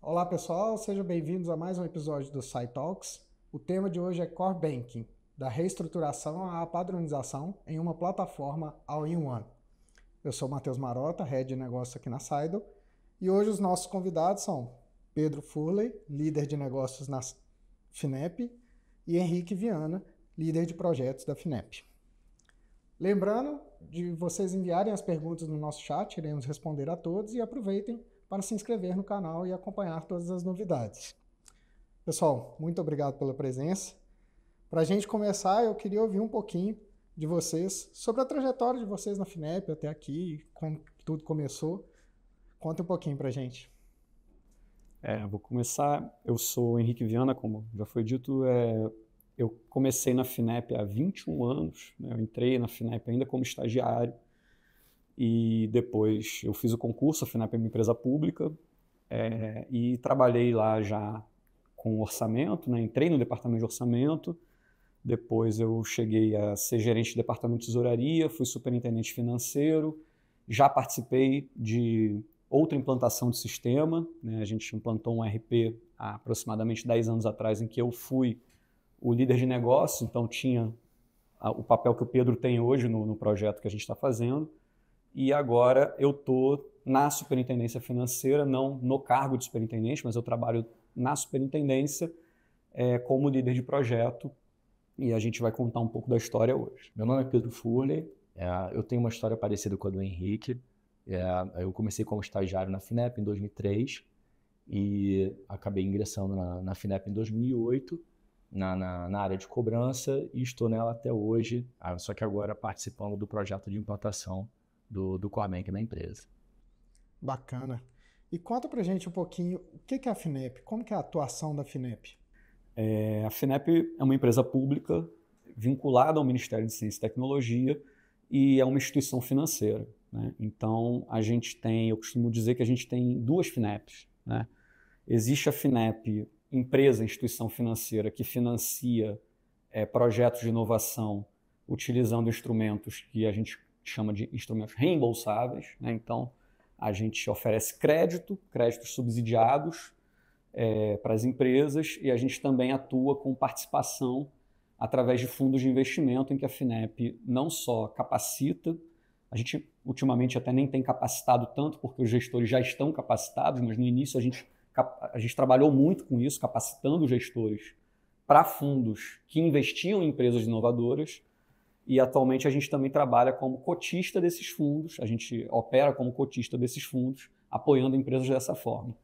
Olá pessoal, sejam bem-vindos a mais um episódio do SciTalks. O tema de hoje é Core Banking, da reestruturação à padronização em uma plataforma all-in-one. Eu sou Matheus Marota, Head de Negócios aqui na Saido, e hoje os nossos convidados são Pedro Furley, líder de negócios na FINEP, e Henrique Viana, líder de projetos da FINEP. Lembrando de vocês enviarem as perguntas no nosso chat, iremos responder a todos e aproveitem para se inscrever no canal e acompanhar todas as novidades. Pessoal, muito obrigado pela presença. Para a gente começar, eu queria ouvir um pouquinho de vocês sobre a trajetória de vocês na FINEP até aqui, como tudo começou. Conta um pouquinho para a gente. Vou começar. Eu sou Henrique Viana, como já foi dito. Eu comecei na FINEP há 21 anos. Né? Eu entrei na FINEP ainda como estagiário. E depois eu fiz o concurso, a FINEP é uma empresa pública, e trabalhei lá já com orçamento, né? Entrei no departamento de orçamento, depois eu cheguei a ser gerente de departamento de tesouraria, fui superintendente financeiro, já participei de outra implantação de sistema, né? A gente implantou um RP há aproximadamente 10 anos atrás, em que eu fui o líder de negócio, então tinha o papel que o Pedro tem hoje no projeto que a gente está fazendo. E agora eu estou na superintendência financeira, não no cargo de superintendente, mas eu trabalho na superintendência como líder de projeto, e a gente vai contar um pouco da história hoje. Meu nome é Pedro Furley, eu tenho uma história parecida com a do Henrique. Eu comecei como estagiário na FINEP em 2003 e acabei ingressando na FINEP em 2008, na área de cobrança, e estou nela até hoje, só que agora participando do projeto de implantação do Core Banking na empresa. Bacana. E conta pra gente um pouquinho o que é a FINEP, como que é a atuação da FINEP? A FINEP é uma empresa pública vinculada ao Ministério de Ciência e Tecnologia e é uma instituição financeira, né? Então, eu costumo dizer que a gente tem duas FINEPs, né? Existe a FINEP, empresa, instituição financeira, que financia projetos de inovação utilizando instrumentos que a gente chama de instrumentos reembolsáveis, né? Então, a gente oferece créditos subsidiados para as empresas, e a gente também atua com participação através de fundos de investimento, em que a FINEP não só capacita, a gente ultimamente até nem tem capacitado tanto, porque os gestores já estão capacitados, mas no início a gente trabalhou muito com isso, capacitando os gestores para fundos que investiam em empresas inovadoras. E atualmente a gente também trabalha como cotista desses fundos, a gente opera como cotista desses fundos, apoiando empresas dessa forma.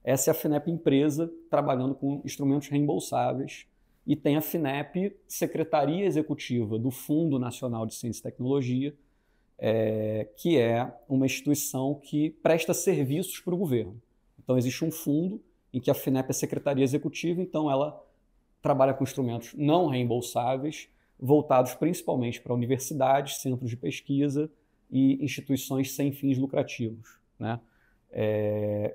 Essa é a FINEP empresa, trabalhando com instrumentos reembolsáveis, e tem a FINEP, Secretaria Executiva do Fundo Nacional de Ciência e Tecnologia, que é uma instituição que presta serviços para o governo. Então existe um fundo em que a FINEP é Secretaria Executiva, então ela trabalha com instrumentos não reembolsáveis, voltados principalmente para universidades, centros de pesquisa e instituições sem fins lucrativos, né?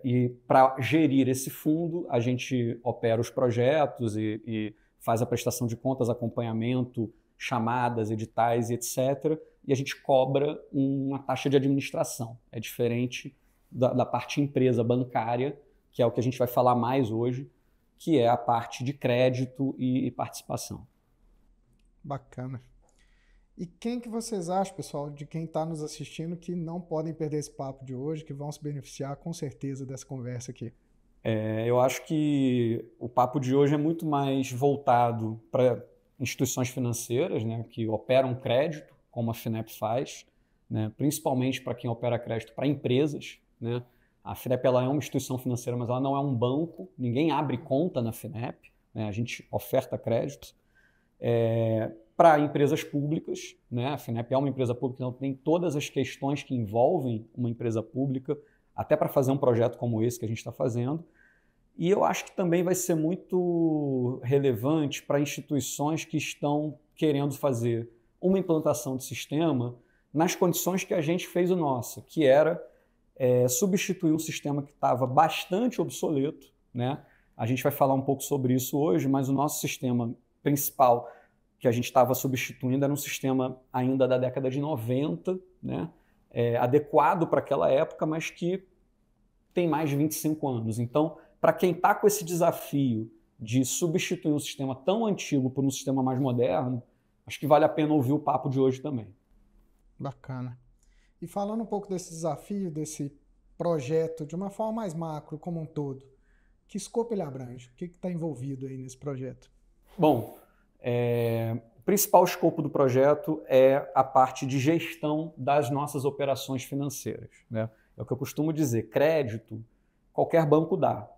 E para gerir esse fundo, a gente opera os projetos e faz a prestação de contas, acompanhamento, chamadas, editais, etc. E a gente cobra uma taxa de administração. É diferente da parte empresa bancária, que é o que a gente vai falar mais hoje, que é a parte de crédito e participação. Bacana. E quem que vocês acham, pessoal, de quem está nos assistindo, que não podem perder esse papo de hoje, que vão se beneficiar com certeza dessa conversa aqui? Eu acho que o papo de hoje é muito mais voltado para instituições financeiras, né, que operam crédito, como a FINEP faz, né, principalmente para quem opera crédito para empresas, né? A FINEP ela é uma instituição financeira, mas ela não é um banco, ninguém abre conta na FINEP, né? A gente oferta crédito. Para empresas públicas, né? A FINEP é uma empresa pública, então tem todas as questões que envolvem uma empresa pública, até para fazer um projeto como esse que a gente está fazendo. E eu acho que também vai ser muito relevante para instituições que estão querendo fazer uma implantação de sistema nas condições que a gente fez o nosso, que era substituir um sistema que estava bastante obsoleto, né? A gente vai falar um pouco sobre isso hoje, mas o nosso sistema principal que a gente estava substituindo era um sistema ainda da década de 90, né? Adequado para aquela época, mas que tem mais de 25 anos. Então, para quem está com esse desafio de substituir um sistema tão antigo por um sistema mais moderno, acho que vale a pena ouvir o papo de hoje também. Bacana. E falando um pouco desse desafio, desse projeto, de uma forma mais macro, como um todo, que escopo ele abrange? O que está envolvido aí nesse projeto? Bom, o principal escopo do projeto é a parte de gestão das nossas operações financeiras, né? É o que eu costumo dizer, crédito, qualquer banco dá.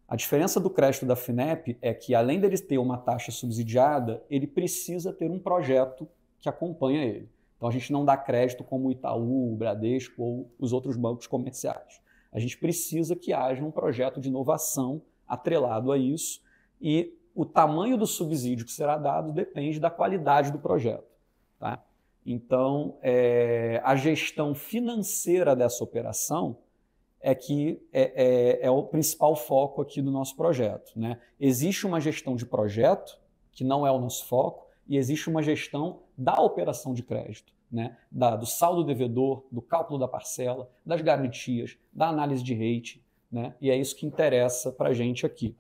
A diferença do crédito da FINEP é que, além dele ter uma taxa subsidiada, ele precisa ter um projeto que acompanha ele. Então, a gente não dá crédito como o Itaú, o Bradesco ou os outros bancos comerciais. A gente precisa que haja um projeto de inovação atrelado a isso e o tamanho do subsídio que será dado depende da qualidade do projeto. Tá? Então, a gestão financeira dessa operação é o principal foco aqui do nosso projeto, né? Existe uma gestão de projeto, que não é o nosso foco, e existe uma gestão da operação de crédito, né? Do saldo devedor, do cálculo da parcela, das garantias, da análise de rate, né? E é isso que interessa para a gente aqui.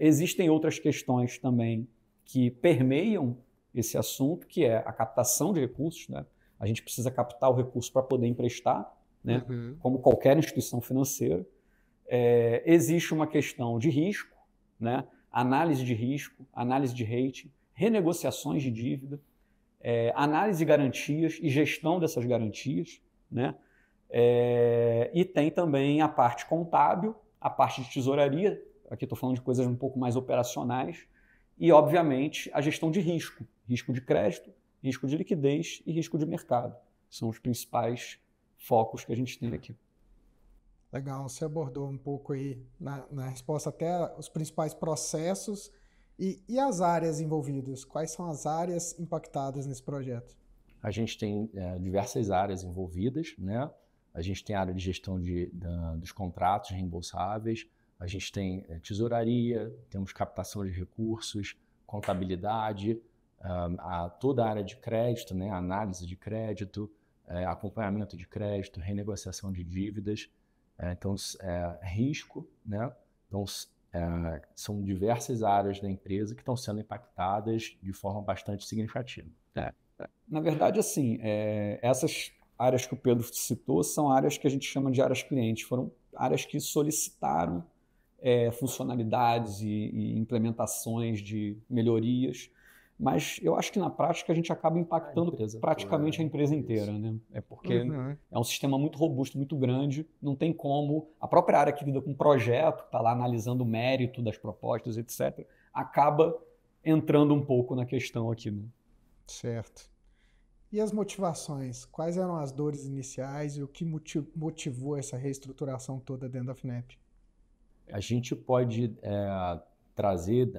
Existem outras questões também que permeiam esse assunto, que é a captação de recursos, né? A gente precisa captar o recurso para poder emprestar, né? Como qualquer instituição financeira. Existe uma questão de risco, né? Análise de risco, análise de rating, renegociações de dívida, análise de garantias e gestão dessas garantias, né? E tem também a parte contábil, a parte de tesouraria, aqui estou falando de coisas um pouco mais operacionais, e, obviamente, a gestão de risco, risco de crédito, risco de liquidez e risco de mercado. São os principais focos que a gente tem aqui. Legal, você abordou um pouco aí na resposta até os principais processos e as áreas envolvidas. Quais são as áreas impactadas nesse projeto? A gente tem diversas áreas envolvidas, né? A gente tem a área de gestão dos contratos reembolsáveis, a gente tem tesouraria, temos captação de recursos, contabilidade, toda a área de crédito, né? Análise de crédito, acompanhamento de crédito, renegociação de dívidas, então risco, né? Então são diversas áreas da empresa que estão sendo impactadas de forma bastante significativa. Na verdade, assim, essas áreas que o Pedro citou são áreas que a gente chama de áreas clientes, foram áreas que solicitaram funcionalidades e implementações de melhorias, mas eu acho que na prática a gente acaba impactando praticamente a empresa inteira, né? Porque é um sistema muito robusto, muito grande, não tem como... A própria área que lida com projeto, está lá analisando o mérito das propostas, etc., acaba entrando um pouco na questão aqui, né? Certo. E as motivações? Quais eram as dores iniciais e o que motivou essa reestruturação toda dentro da FINEP? A gente pode trazer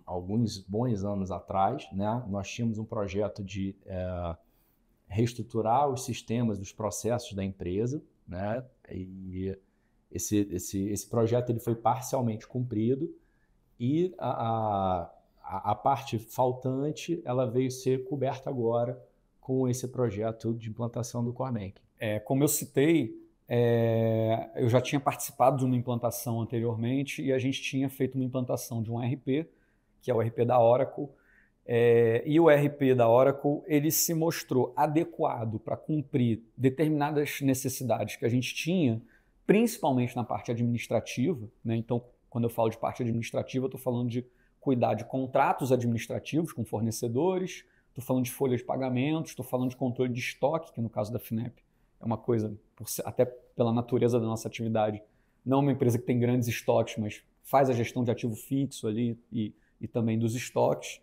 alguns bons anos atrás, né? Nós tínhamos um projeto de reestruturar os sistemas, os processos da empresa, né? E esse projeto ele foi parcialmente cumprido e a parte faltante ela veio ser coberta agora com esse projeto de implantação do Core Banking. Como eu citei, eu já tinha participado de uma implantação anteriormente e a gente tinha feito uma implantação de um ERP, que é o ERP da Oracle, e o ERP da Oracle ele se mostrou adequado para cumprir determinadas necessidades que a gente tinha, principalmente na parte administrativa, né? Então, quando eu falo de parte administrativa, eu estou falando de cuidar de contratos administrativos com fornecedores, estou falando de folha de pagamentos, estou falando de controle de estoque, que no caso da FINEP é uma coisa, até pela natureza da nossa atividade, não é uma empresa que tem grandes estoques, mas faz a gestão de ativo fixo ali e também dos estoques.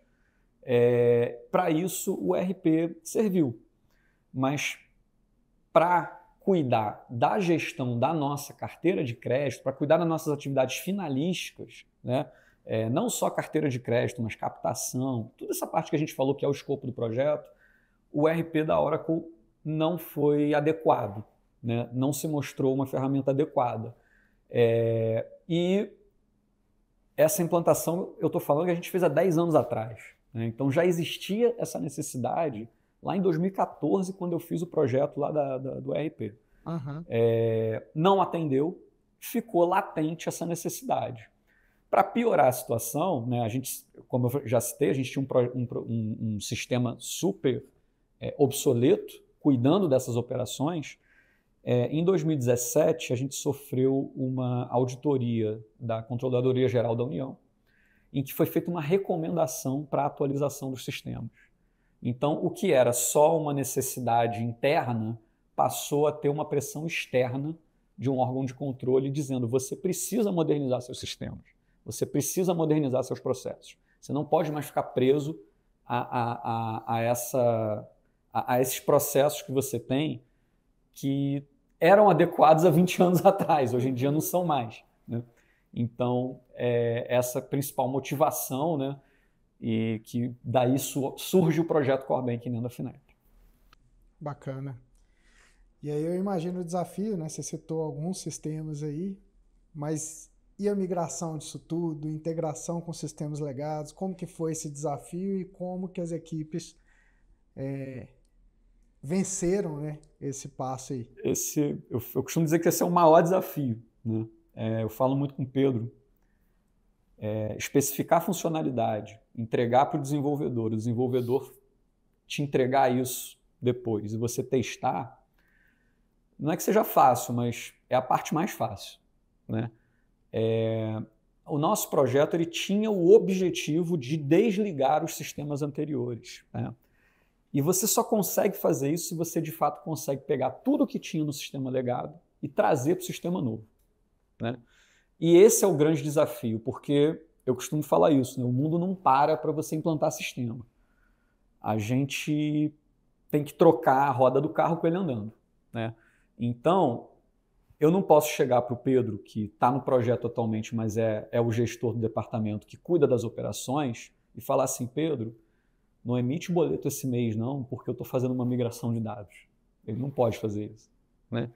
Para isso, o ERP serviu. Mas para cuidar da gestão da nossa carteira de crédito, para cuidar das nossas atividades finalísticas, né? Não só carteira de crédito, mas captação, toda essa parte que a gente falou que é o escopo do projeto, o ERP da Oracle não foi adequado, né? Não se mostrou uma ferramenta adequada. E essa implantação, eu estou falando que a gente fez há 10 anos atrás, né? Então já existia essa necessidade lá em 2014, quando eu fiz o projeto lá do ERP. Não atendeu, ficou latente essa necessidade. Para piorar a situação, né, a gente, como eu já citei, a gente tinha um sistema super obsoleto, cuidando dessas operações. Em 2017, a gente sofreu uma auditoria da Controladoria Geral da União, em que foi feita uma recomendação para a atualização dos sistemas. Então, o que era só uma necessidade interna passou a ter uma pressão externa de um órgão de controle dizendo: você precisa modernizar seus sistemas, você precisa modernizar seus processos. Você não pode mais ficar preso a esses processos que você tem que eram adequados há 20 anos atrás, hoje em dia não são mais, né? Então, essa principal motivação, né, e que daí surge o projeto Core Banking dentro da FINEP. Bacana. E aí eu imagino o desafio, né? Você citou alguns sistemas aí, mas e a migração disso tudo, integração com sistemas legados, como que foi esse desafio e como que as equipes venceram, né, esse passo aí? Eu costumo dizer que esse é o maior desafio, né? Eu falo muito com o Pedro, especificar a funcionalidade, entregar para o desenvolvedor te entregar isso depois e você testar, não é que seja fácil, mas é a parte mais fácil, né? O nosso projeto ele tinha o objetivo de desligar os sistemas anteriores, né? E você só consegue fazer isso se você de fato consegue pegar tudo que tinha no sistema legado e trazer para o sistema novo, né? E esse é o grande desafio, porque eu costumo falar isso, né? O mundo não para você implantar sistema. A gente tem que trocar a roda do carro com ele andando, né? Então, eu não posso chegar para o Pedro, que está no projeto atualmente, mas é o gestor do departamento que cuida das operações, e falar assim: Pedro, não emite boleto esse mês não, porque eu estou fazendo uma migração de dados. Ele não pode fazer isso, né?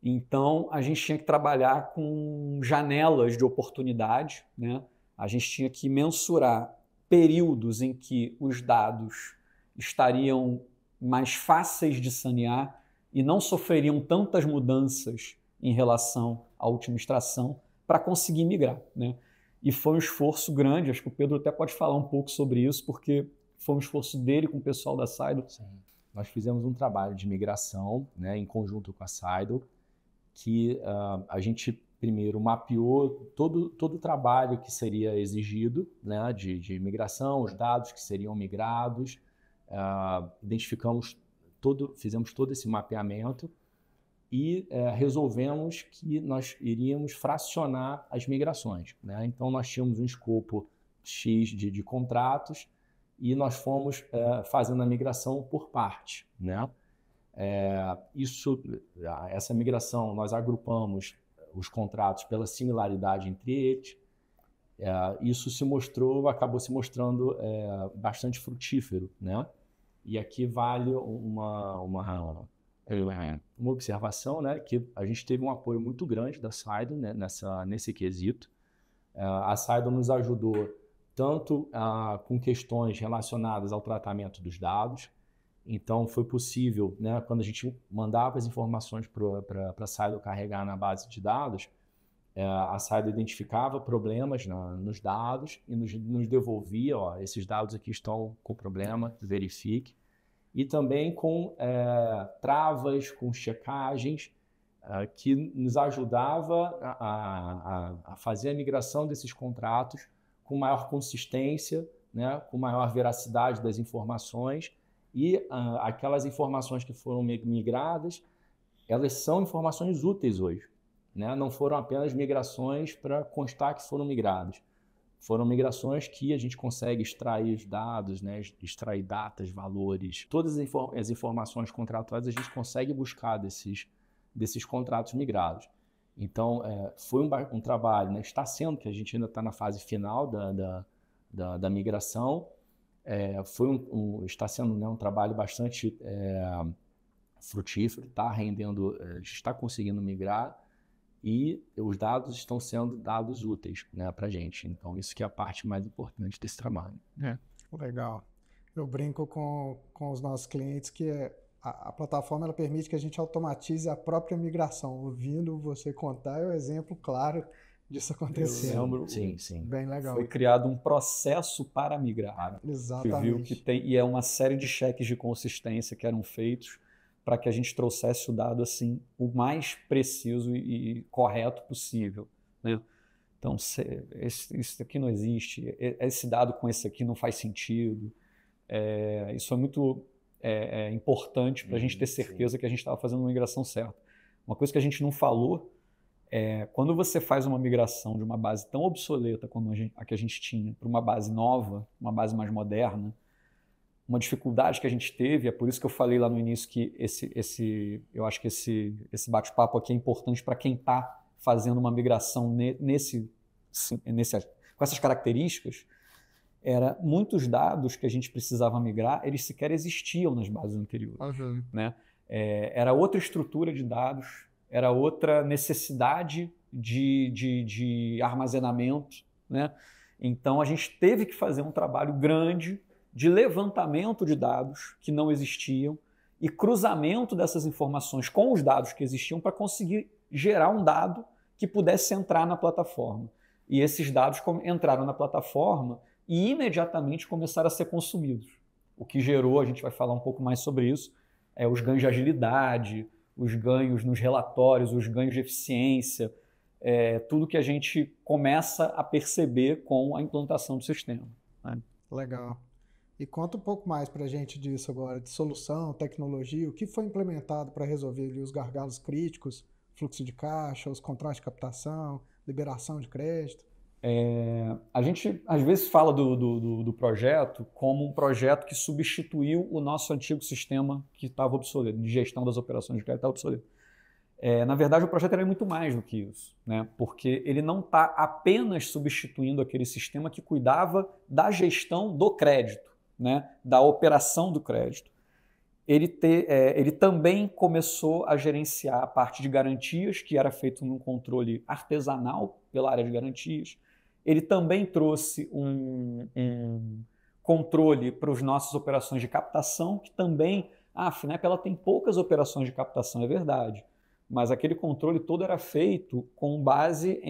Então, a gente tinha que trabalhar com janelas de oportunidade, né? A gente tinha que mensurar períodos em que os dados estariam mais fáceis de sanear e não sofreriam tantas mudanças em relação à última extração para conseguir migrar, né? E foi um esforço grande, acho que o Pedro até pode falar um pouco sobre isso, porque foi um esforço dele com o pessoal da Saido. Sim. Nós fizemos um trabalho de migração, né, em conjunto com a Saido, que a gente primeiro mapeou todo o trabalho que seria exigido, né, de migração, os dados que seriam migrados, fizemos todo esse mapeamento e resolvemos que nós iríamos fracionar as migrações, né? Então, nós tínhamos um escopo X de contratos e nós fomos fazendo a migração por parte, né? Essa migração, nós agrupamos os contratos pela similaridade entre eles. Isso acabou se mostrando bastante frutífero, né? E aqui vale uma observação, né, que a gente teve um apoio muito grande da Saido, né, nesse quesito. A Saido nos ajudou tanto com questões relacionadas ao tratamento dos dados. Então, foi possível, né, quando a gente mandava as informações para a Saido carregar na base de dados, a Saido identificava problemas nos dados e nos devolvia: ó, esses dados aqui estão com problema, verifique. E também com travas, com checagens, que nos ajudava a fazer a migração desses contratos com maior consistência, né, com maior veracidade das informações. E aquelas informações que foram migradas, elas são informações úteis hoje, né? Não foram apenas migrações para constar que foram migrados. Foram migrações que a gente consegue extrair os dados, né? Extrair datas, valores. Todas as informações contratuais a gente consegue buscar desses contratos migrados. Então, foi um trabalho, né? Está sendo, que a gente ainda está na fase final da migração. Está sendo, né, um trabalho bastante frutífero, está rendendo, a gente está conseguindo migrar e os dados estão sendo dados úteis, né, para a gente. Então, isso que é a parte mais importante desse trabalho. Legal. Eu brinco com os nossos clientes que a plataforma ela permite que a gente automatize a própria migração. Ouvindo você contar é um exemplo claro disso acontecer. Eu lembro, Sim, sim. Bem legal. foi criado um processo para migrar. Exatamente. Viu que tem, e é uma série de cheques de consistência que eram feitos para que a gente trouxesse o dado assim o mais preciso e correto possível, né? Então, isso aqui não existe, esse dado com esse aqui não faz sentido. Isso é muito importante para a gente ter certeza que a gente estava fazendo uma migração certa. Uma coisa que a gente não falou quando você faz uma migração de uma base tão obsoleta como a que a gente tinha para uma base nova, uma base mais moderna, uma dificuldade que a gente teve, é por isso que eu falei lá no início que eu acho que esse bate-papo aqui é importante para quem está fazendo uma migração com essas características, muitos dados que a gente precisava migrar, eles sequer existiam nas bases anteriores. Uhum. Né? Era outra estrutura de dados, era outra necessidade de armazenamento, né? Então a gente teve que fazer um trabalho grande de levantamento de dados que não existiam e cruzamento dessas informações com os dados que existiam para conseguir gerar um dado que pudesse entrar na plataforma. E esses dados entraram na plataforma e imediatamente começaram a ser consumidos. O que gerou, a gente vai falar um pouco mais sobre isso, os ganhos de agilidade, os ganhos nos relatórios, os ganhos de eficiência, tudo que a gente começa a perceber com a implantação do sistema. Né? Legal. E conta um pouco mais para a gente disso agora, de solução, tecnologia, o que foi implementado para resolver ali os gargalos críticos, fluxo de caixa, os contratos de captação, liberação de crédito. A gente às vezes fala do projeto como um projeto que substituiu o nosso antigo sistema que estava obsoleto, de gestão das operações de crédito estava obsoleto. Na verdade, o projeto era muito mais do que isso, né? Porque ele não está apenas substituindo aquele sistema que cuidava da gestão do crédito, né? Da operação do crédito. Ele também começou a gerenciar a parte de garantias, que era feito num controle artesanal pela área de garantias. Ele também trouxe um controle para as nossas operações de captação, que também, a FINEP ela tem poucas operações de captação, é verdade, mas aquele controle todo era feito com base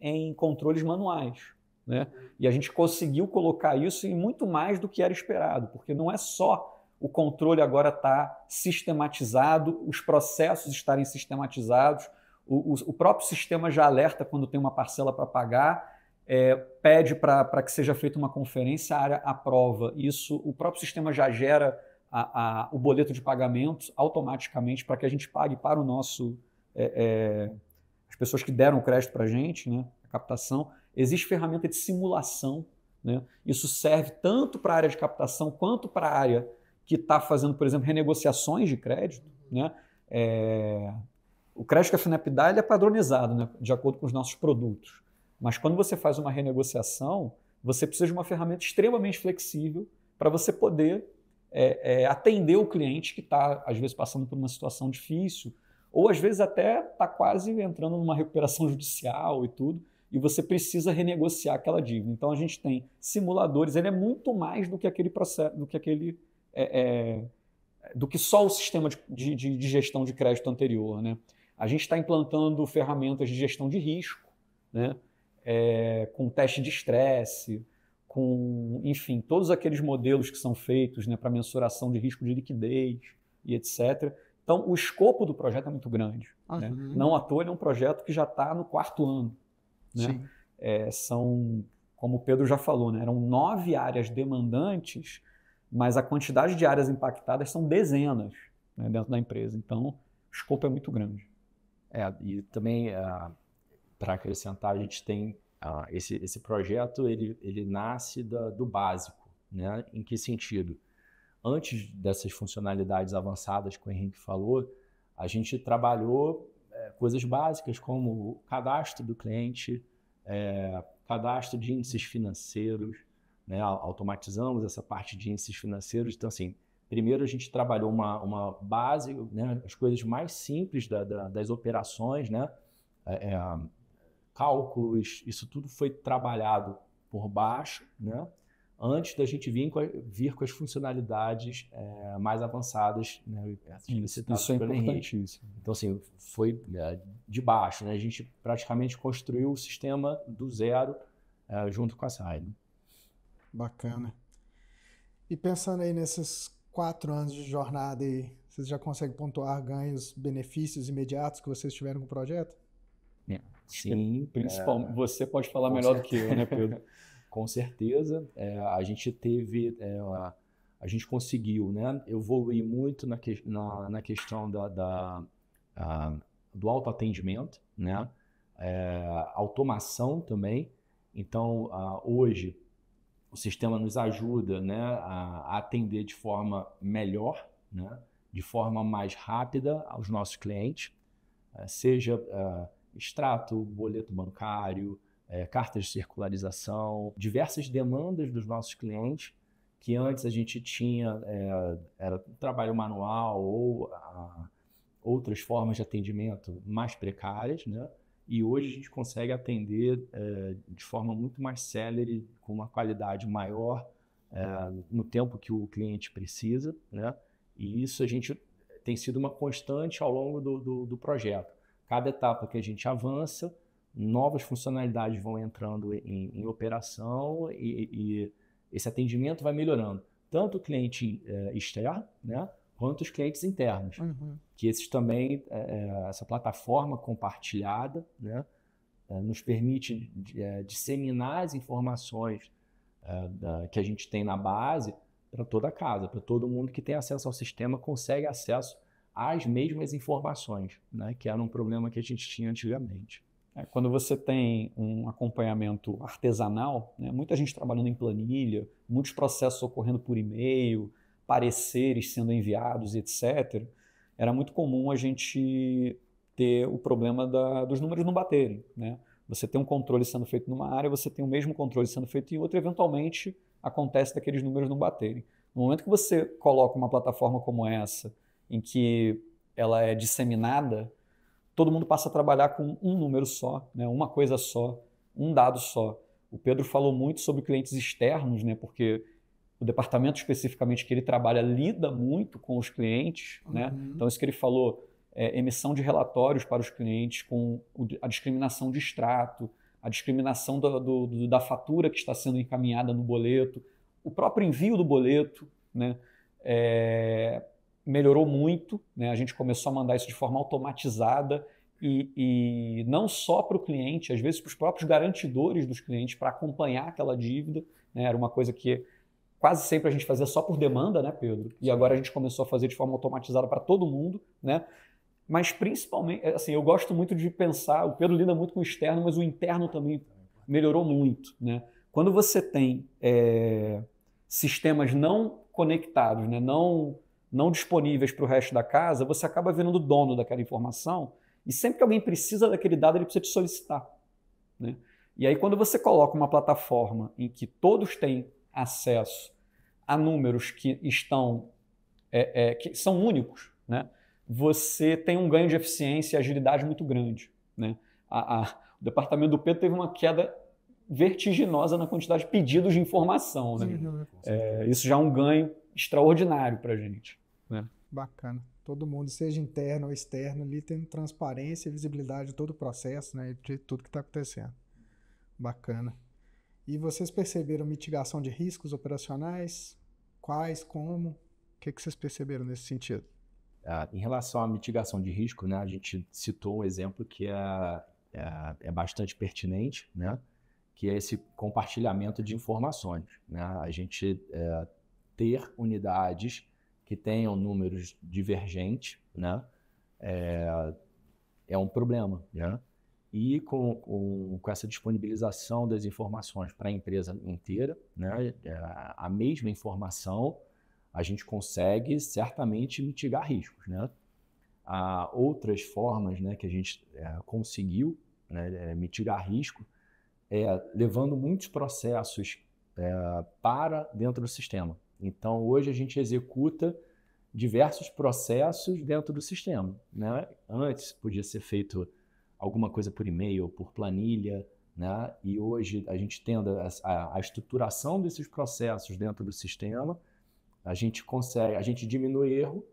em controles manuais. Né? E a gente conseguiu colocar isso em muito mais do que era esperado, porque não é só o controle agora está sistematizado, os processos estarem sistematizados, o próprio sistema já alerta quando tem uma parcela para pagar, pede para que seja feita uma conferência, a área aprova. Isso, o próprio sistema já gera o boleto de pagamentos automaticamente para que a gente pague para o nosso... as pessoas que deram o crédito para a gente, né, a captação. Existe ferramenta de simulação. Né? Isso serve tanto para a área de captação quanto para a área que está fazendo, por exemplo, renegociações de crédito. Né? O crédito que a FINEP dá ele é padronizado, né, de acordo com os nossos produtos. Mas quando você faz uma renegociação, você precisa de uma ferramenta extremamente flexível para você poder atender o cliente que está, às vezes, passando por uma situação difícil, ou às vezes até está quase entrando numa recuperação judicial e tudo, e você precisa renegociar aquela dívida. Então a gente tem simuladores, ele é muito mais do que aquele processo, do que só o sistema de gestão de crédito anterior. Né? A gente está implantando ferramentas de gestão de risco, né? Com teste de estresse, com, enfim, todos aqueles modelos que são feitos, né, para mensuração de risco de liquidez e etc. Então, o escopo do projeto é muito grande. Uhum. Né? Não à toa, ele é um projeto que já está no 4º ano. Né? São, como o Pedro já falou, né, eram 9 áreas demandantes, mas a quantidade de áreas impactadas são dezenas, né, dentro da empresa. Então, o escopo é muito grande. E também, para acrescentar, a gente tem esse projeto, ele nasce do básico. Né? Em que sentido? Antes dessas funcionalidades avançadas que o Henrique falou, a gente trabalhou coisas básicas como o cadastro do cliente, cadastro de índices financeiros, né? Automatizamos essa parte de índices financeiros. Então, assim, primeiro a gente trabalhou uma base, né? As coisas mais simples das operações, né? Cálculos, isso tudo foi trabalhado por baixo, né? antes da gente vir com as funcionalidades mais avançadas, né, isso é importantíssimo. Então, assim, foi de baixo, né? A gente praticamente construiu o sistema do zero junto com a Side. Bacana. E pensando aí nesses 4 anos de jornada aí, vocês já conseguem pontuar ganhos, benefícios imediatos que vocês tiveram com o projeto? Sim. Principalmente, você pode falar melhor do que eu, né, Pedro? Com certeza. A gente teve, a gente conseguiu, né, evoluir muito na questão do autoatendimento, né, automação também. Então, hoje, o sistema nos ajuda, né, a atender de forma melhor, né, de forma mais rápida aos nossos clientes, seja extrato, boleto bancário, cartas de circularização, diversas demandas dos nossos clientes que antes a gente tinha era trabalho manual ou outras formas de atendimento mais precárias, né? E hoje a gente consegue atender de forma muito mais célere, com uma qualidade maior, no tempo que o cliente precisa, né? E isso a gente tem sido uma constante ao longo do projeto. Cada etapa que a gente avança, novas funcionalidades vão entrando em operação e esse atendimento vai melhorando. Tanto o cliente externo, né, quanto os clientes internos. Uhum. Que esses também, essa plataforma compartilhada, né, nos permite disseminar as informações que a gente tem na base para toda a casa, para todo mundo que tem acesso ao sistema consegue acesso às mesmas informações, né, que era um problema que a gente tinha antigamente. Quando você tem um acompanhamento artesanal, né, muita gente trabalhando em planilha, muitos processos ocorrendo por e-mail, pareceres sendo enviados, etc., era muito comum a gente ter o problema dos números não baterem, né? Você tem um controle sendo feito numa área, você tem o mesmo controle sendo feito em outra, e eventualmente acontece daqueles números não baterem. No momento que você coloca uma plataforma como essa, em que ela é disseminada, todo mundo passa a trabalhar com um número só, né? Uma coisa só, um dado só. O Pedro falou muito sobre clientes externos, né? Porque o departamento especificamente que ele trabalha lida muito com os clientes, né? Então isso que ele falou, emissão de relatórios para os clientes com a discriminação de extrato, a discriminação da fatura que está sendo encaminhada no boleto, o próprio envio do boleto, né? Melhorou muito, né? A gente começou a mandar isso de forma automatizada e não só para o cliente, às vezes para os próprios garantidores dos clientes, para acompanhar aquela dívida, né? Era uma coisa que quase sempre a gente fazia só por demanda, né, Pedro? E agora a gente começou a fazer de forma automatizada para todo mundo, né? Mas principalmente, assim, eu gosto muito de pensar, o Pedro lida muito com o externo, mas o interno também melhorou muito, né? Quando você tem sistemas não conectados, né, não disponíveis para o resto da casa, você acaba virando dono daquela informação e sempre que alguém precisa daquele dado, ele precisa te solicitar, né? E aí quando você coloca uma plataforma em que todos têm acesso a números que estão que são únicos, né, você tem um ganho de eficiência e agilidade muito grande, né? O departamento do Pedro teve uma queda vertiginosa na quantidade de pedidos de informação, né? Isso já é um ganho extraordinário para a gente, né? Bacana. Todo mundo, seja interno ou externo, ali tendo transparência e visibilidade de todo o processo, né, de tudo que está acontecendo. Bacana. E vocês perceberam mitigação de riscos operacionais? Quais, como? O que vocês perceberam nesse sentido? Em relação à mitigação de risco, né, a gente citou um exemplo que é bastante pertinente, né, que é esse compartilhamento de informações, né? A gente ter unidades que tenham números divergentes, né, é um problema, né? E com essa disponibilização das informações para a empresa inteira, né, a mesma informação, a gente consegue certamente mitigar riscos, né? Há outras formas, né, que a gente conseguiu, né, mitigar risco, levando muitos processos para dentro do sistema. Então, hoje a gente executa diversos processos dentro do sistema, né? Antes podia ser feito alguma coisa por e-mail, por planilha, né? E hoje a gente tendo a estruturação desses processos dentro do sistema, a gente diminui erro,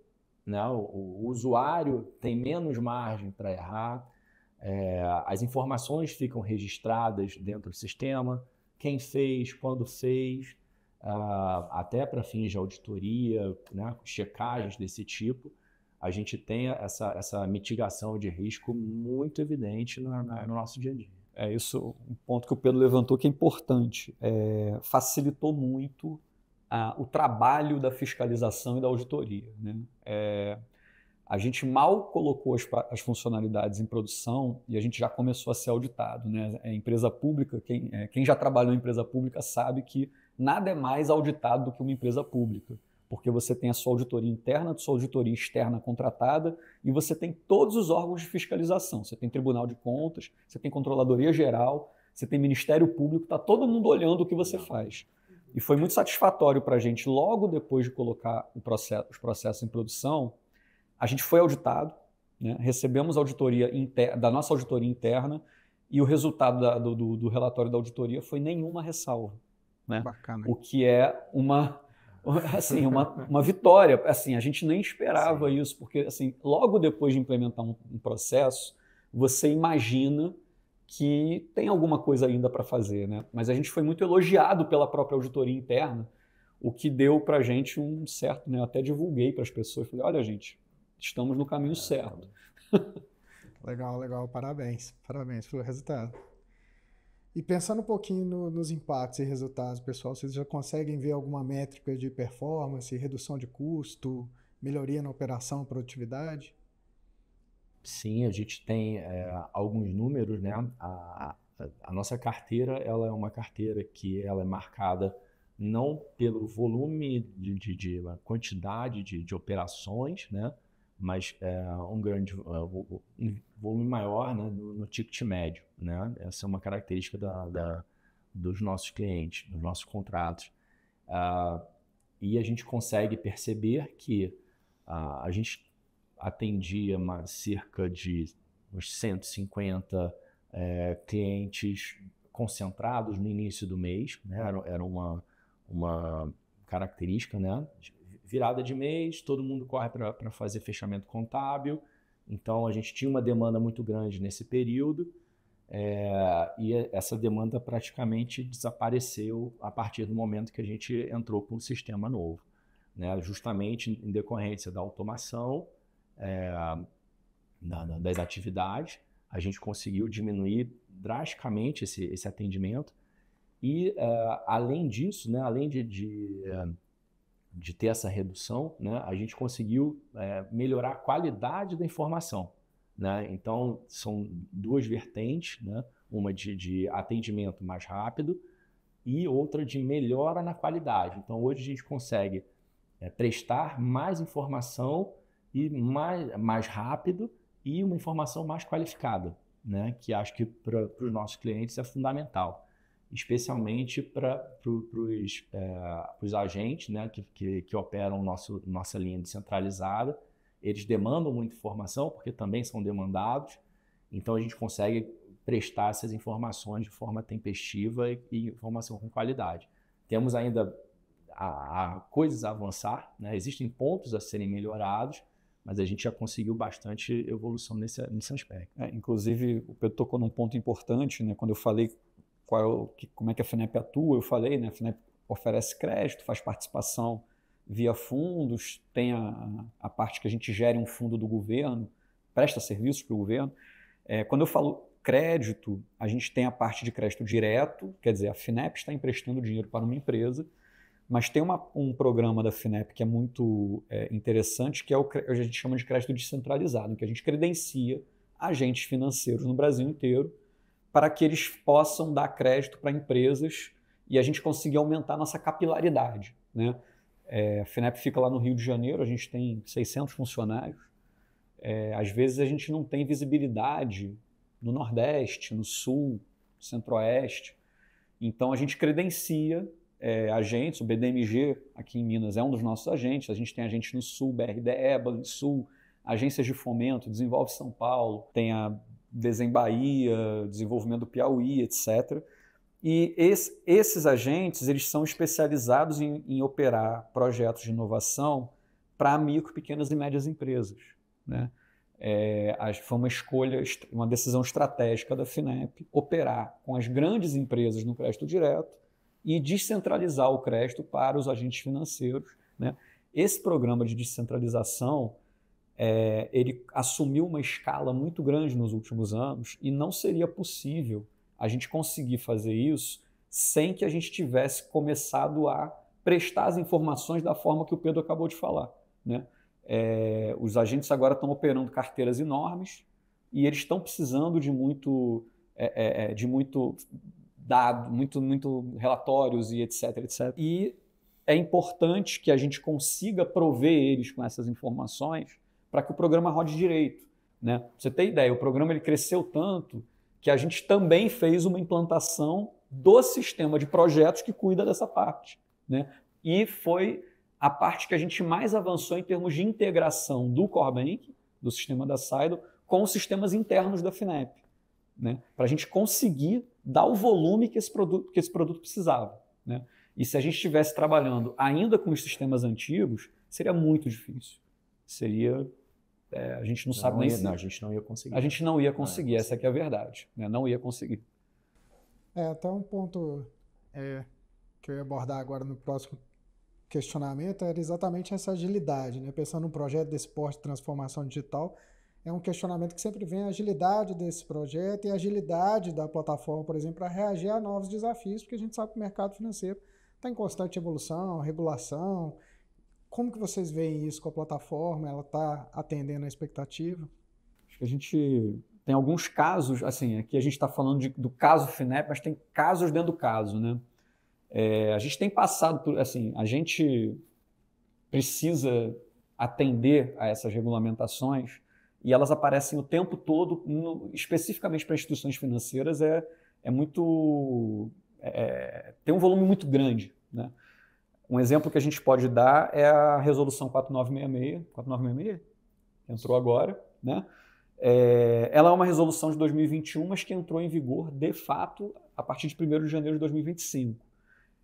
né? O usuário tem menos margem para errar, as informações ficam registradas dentro do sistema, quem fez, quando fez, até para fins de auditoria, né? Checagens desse tipo, a gente tem essa mitigação de risco muito evidente no nosso dia a dia. Isso, um ponto que o Pedro levantou que é importante. Facilitou muito o trabalho da fiscalização e da auditoria, né? A gente mal colocou as funcionalidades em produção e a gente já começou a ser auditado, né? Empresa pública, quem já trabalhou em empresa pública sabe que nada é mais auditado do que uma empresa pública, porque você tem a sua auditoria interna, a sua auditoria externa contratada e você tem todos os órgãos de fiscalização. Você tem Tribunal de Contas, você tem Controladoria Geral, você tem Ministério Público, está todo mundo olhando o que você faz. E foi muito satisfatório para a gente, logo depois de colocar os processos em produção, a gente foi auditado, né? Recebemos auditoria da nossa auditoria interna e o resultado do relatório da auditoria foi nenhuma ressalva, né? Bacana. O que é uma vitória. Assim, a gente nem esperava isso, porque assim, logo depois de implementar um processo, você imagina que tem alguma coisa ainda para fazer, né? Mas a gente foi muito elogiado pela própria auditoria interna, o que deu para a gente um certo, né? Eu até divulguei para as pessoas, falei, olha gente, estamos no caminho certo. Legal, legal, parabéns pelo resultado. E pensando um pouquinho nos impactos e resultados, pessoal, vocês já conseguem ver alguma métrica de performance, redução de custo, melhoria na operação, produtividade? Sim, a gente tem alguns números, né? A nossa carteira, ela é uma carteira que ela é marcada não pelo volume de quantidade de operações, né? Mas um volume maior, né, no ticket médio, né? Essa é uma característica dos nossos clientes, dos nossos contratos. E a gente consegue perceber que a gente atendia cerca de uns 150 clientes concentrados no início do mês, né? Era uma característica, né? Virada de mês, todo mundo corre para fazer fechamento contábil, então a gente tinha uma demanda muito grande nesse período e essa demanda praticamente desapareceu a partir do momento que a gente entrou com um sistema novo, né? Justamente em decorrência da automação das atividades, a gente conseguiu diminuir drasticamente esse atendimento e, além disso, né, além de ter essa redução, né, a gente conseguiu melhorar a qualidade da informação, né? Então, são duas vertentes, né? Uma de atendimento mais rápido e outra de melhora na qualidade. Então, hoje a gente consegue prestar mais informação e mais rápido e uma informação mais qualificada, né? Que acho que para os nossos clientes é fundamental, especialmente para os agentes, né, que operam nossa linha descentralizada. Eles demandam muita informação, porque também são demandados, então a gente consegue prestar essas informações de forma tempestiva e informação com qualidade. Temos ainda coisas a avançar, né? Existem pontos a serem melhorados, mas a gente já conseguiu bastante evolução nesse aspecto. Inclusive, o Pedro tocou num ponto importante, né? Quando eu falei como é que a FINEP atua, eu falei, né? A FINEP oferece crédito, faz participação via fundos, tem a parte que a gente gere um fundo do governo, presta serviços para o governo. Quando eu falo crédito, a gente tem a parte de crédito direto, quer dizer, a FINEP está emprestando dinheiro para uma empresa, mas tem um programa da FINEP que é muito interessante, que a gente chama de crédito descentralizado, em que a gente credencia agentes financeiros no Brasil inteiro para que eles possam dar crédito para empresas e a gente conseguir aumentar a nossa capilaridade, né? A FINEP fica lá no Rio de Janeiro, a gente tem 600 funcionários. Às vezes a gente não tem visibilidade no Nordeste, no Sul, no Centro-Oeste. Então a gente credencia agentes, o BDMG aqui em Minas é um dos nossos agentes, a gente tem agentes no Sul, BRDE, Banrisul, agências de fomento, Desenvolve São Paulo, tem a Bahia, desenvolvimento do Piauí, etc. E esses agentes, eles são especializados em operar projetos de inovação para micro, pequenas e médias empresas, né? Foi uma escolha, uma decisão estratégica da FINEP operar com as grandes empresas no crédito direto e descentralizar o crédito para os agentes financeiros, né? Esse programa de descentralização, ele assumiu uma escala muito grande nos últimos anos e não seria possível a gente conseguir fazer isso sem que a gente tivesse começado a prestar as informações da forma que o Pedro acabou de falar, né? Os agentes agora estão operando carteiras enormes e eles estão precisando de muito dado, muito relatórios e etc, etc. E é importante que a gente consiga prover eles com essas informações para que o programa rode direito, né? Pra você ter ideia, o programa ele cresceu tanto que a gente também fez uma implantação do sistema de projetos que cuida dessa parte, né? E foi a parte que a gente mais avançou em termos de integração do Core Banking, do sistema da Saido, com os sistemas internos da FINEP, né? Para a gente conseguir dar o volume que esse produto precisava, né? E se a gente estivesse trabalhando ainda com os sistemas antigos, seria muito difícil. A gente não sabe nem se... Não, a gente não ia conseguir. A gente não ia conseguir, essa aqui é a verdade, né? Não ia conseguir. Até um ponto que eu ia abordar agora no próximo questionamento era exatamente essa agilidade, né? Pensando num projeto desse porte de transformação digital, é um questionamento que sempre vem a agilidade desse projeto e a agilidade da plataforma, por exemplo, para reagir a novos desafios, porque a gente sabe que o mercado financeiro está em constante evolução, regulação. Como que vocês veem isso com a plataforma? Ela está atendendo a expectativa? Acho que a gente tem alguns casos, assim, aqui a gente está falando do caso FINEP, mas tem casos dentro do caso, né? A gente tem passado por, assim, a gente precisa atender a essas regulamentações e elas aparecem o tempo todo, especificamente para instituições financeiras, tem um volume muito grande, né? Um exemplo que a gente pode dar é a resolução 4966, que entrou agora, né? Ela é uma resolução de 2021, mas que entrou em vigor, de fato, a partir de 1º de janeiro de 2025.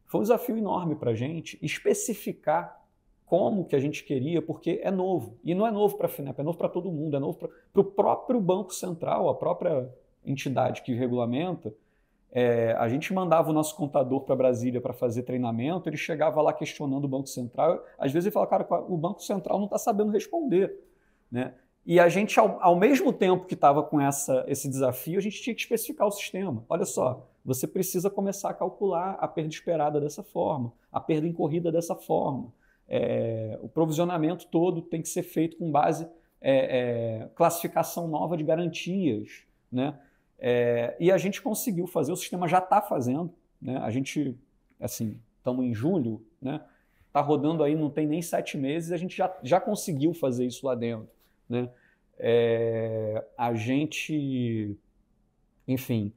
Foi um desafio enorme para a gente especificar como que a gente queria, porque é novo. E não é novo para a FINEP, é novo para todo mundo, é novo para o próprio Banco Central, a própria entidade que regulamenta. A gente mandava o nosso contador para Brasília para fazer treinamento, ele chegava lá questionando o Banco Central, às vezes ele falava, cara, o Banco Central não está sabendo responder, né? E a gente, ao mesmo tempo que estava com esse desafio, a gente tinha que especificar o sistema. Olha só, você precisa começar a calcular a perda esperada dessa forma, a perda incorrida dessa forma. O provisionamento todo tem que ser feito com base classificação nova de garantias, né? E a gente conseguiu fazer, o sistema já está fazendo, né? A gente, assim, estamos em julho, né? Está rodando aí, não tem nem 7 meses, a gente já conseguiu fazer isso lá dentro, né? A gente, enfim,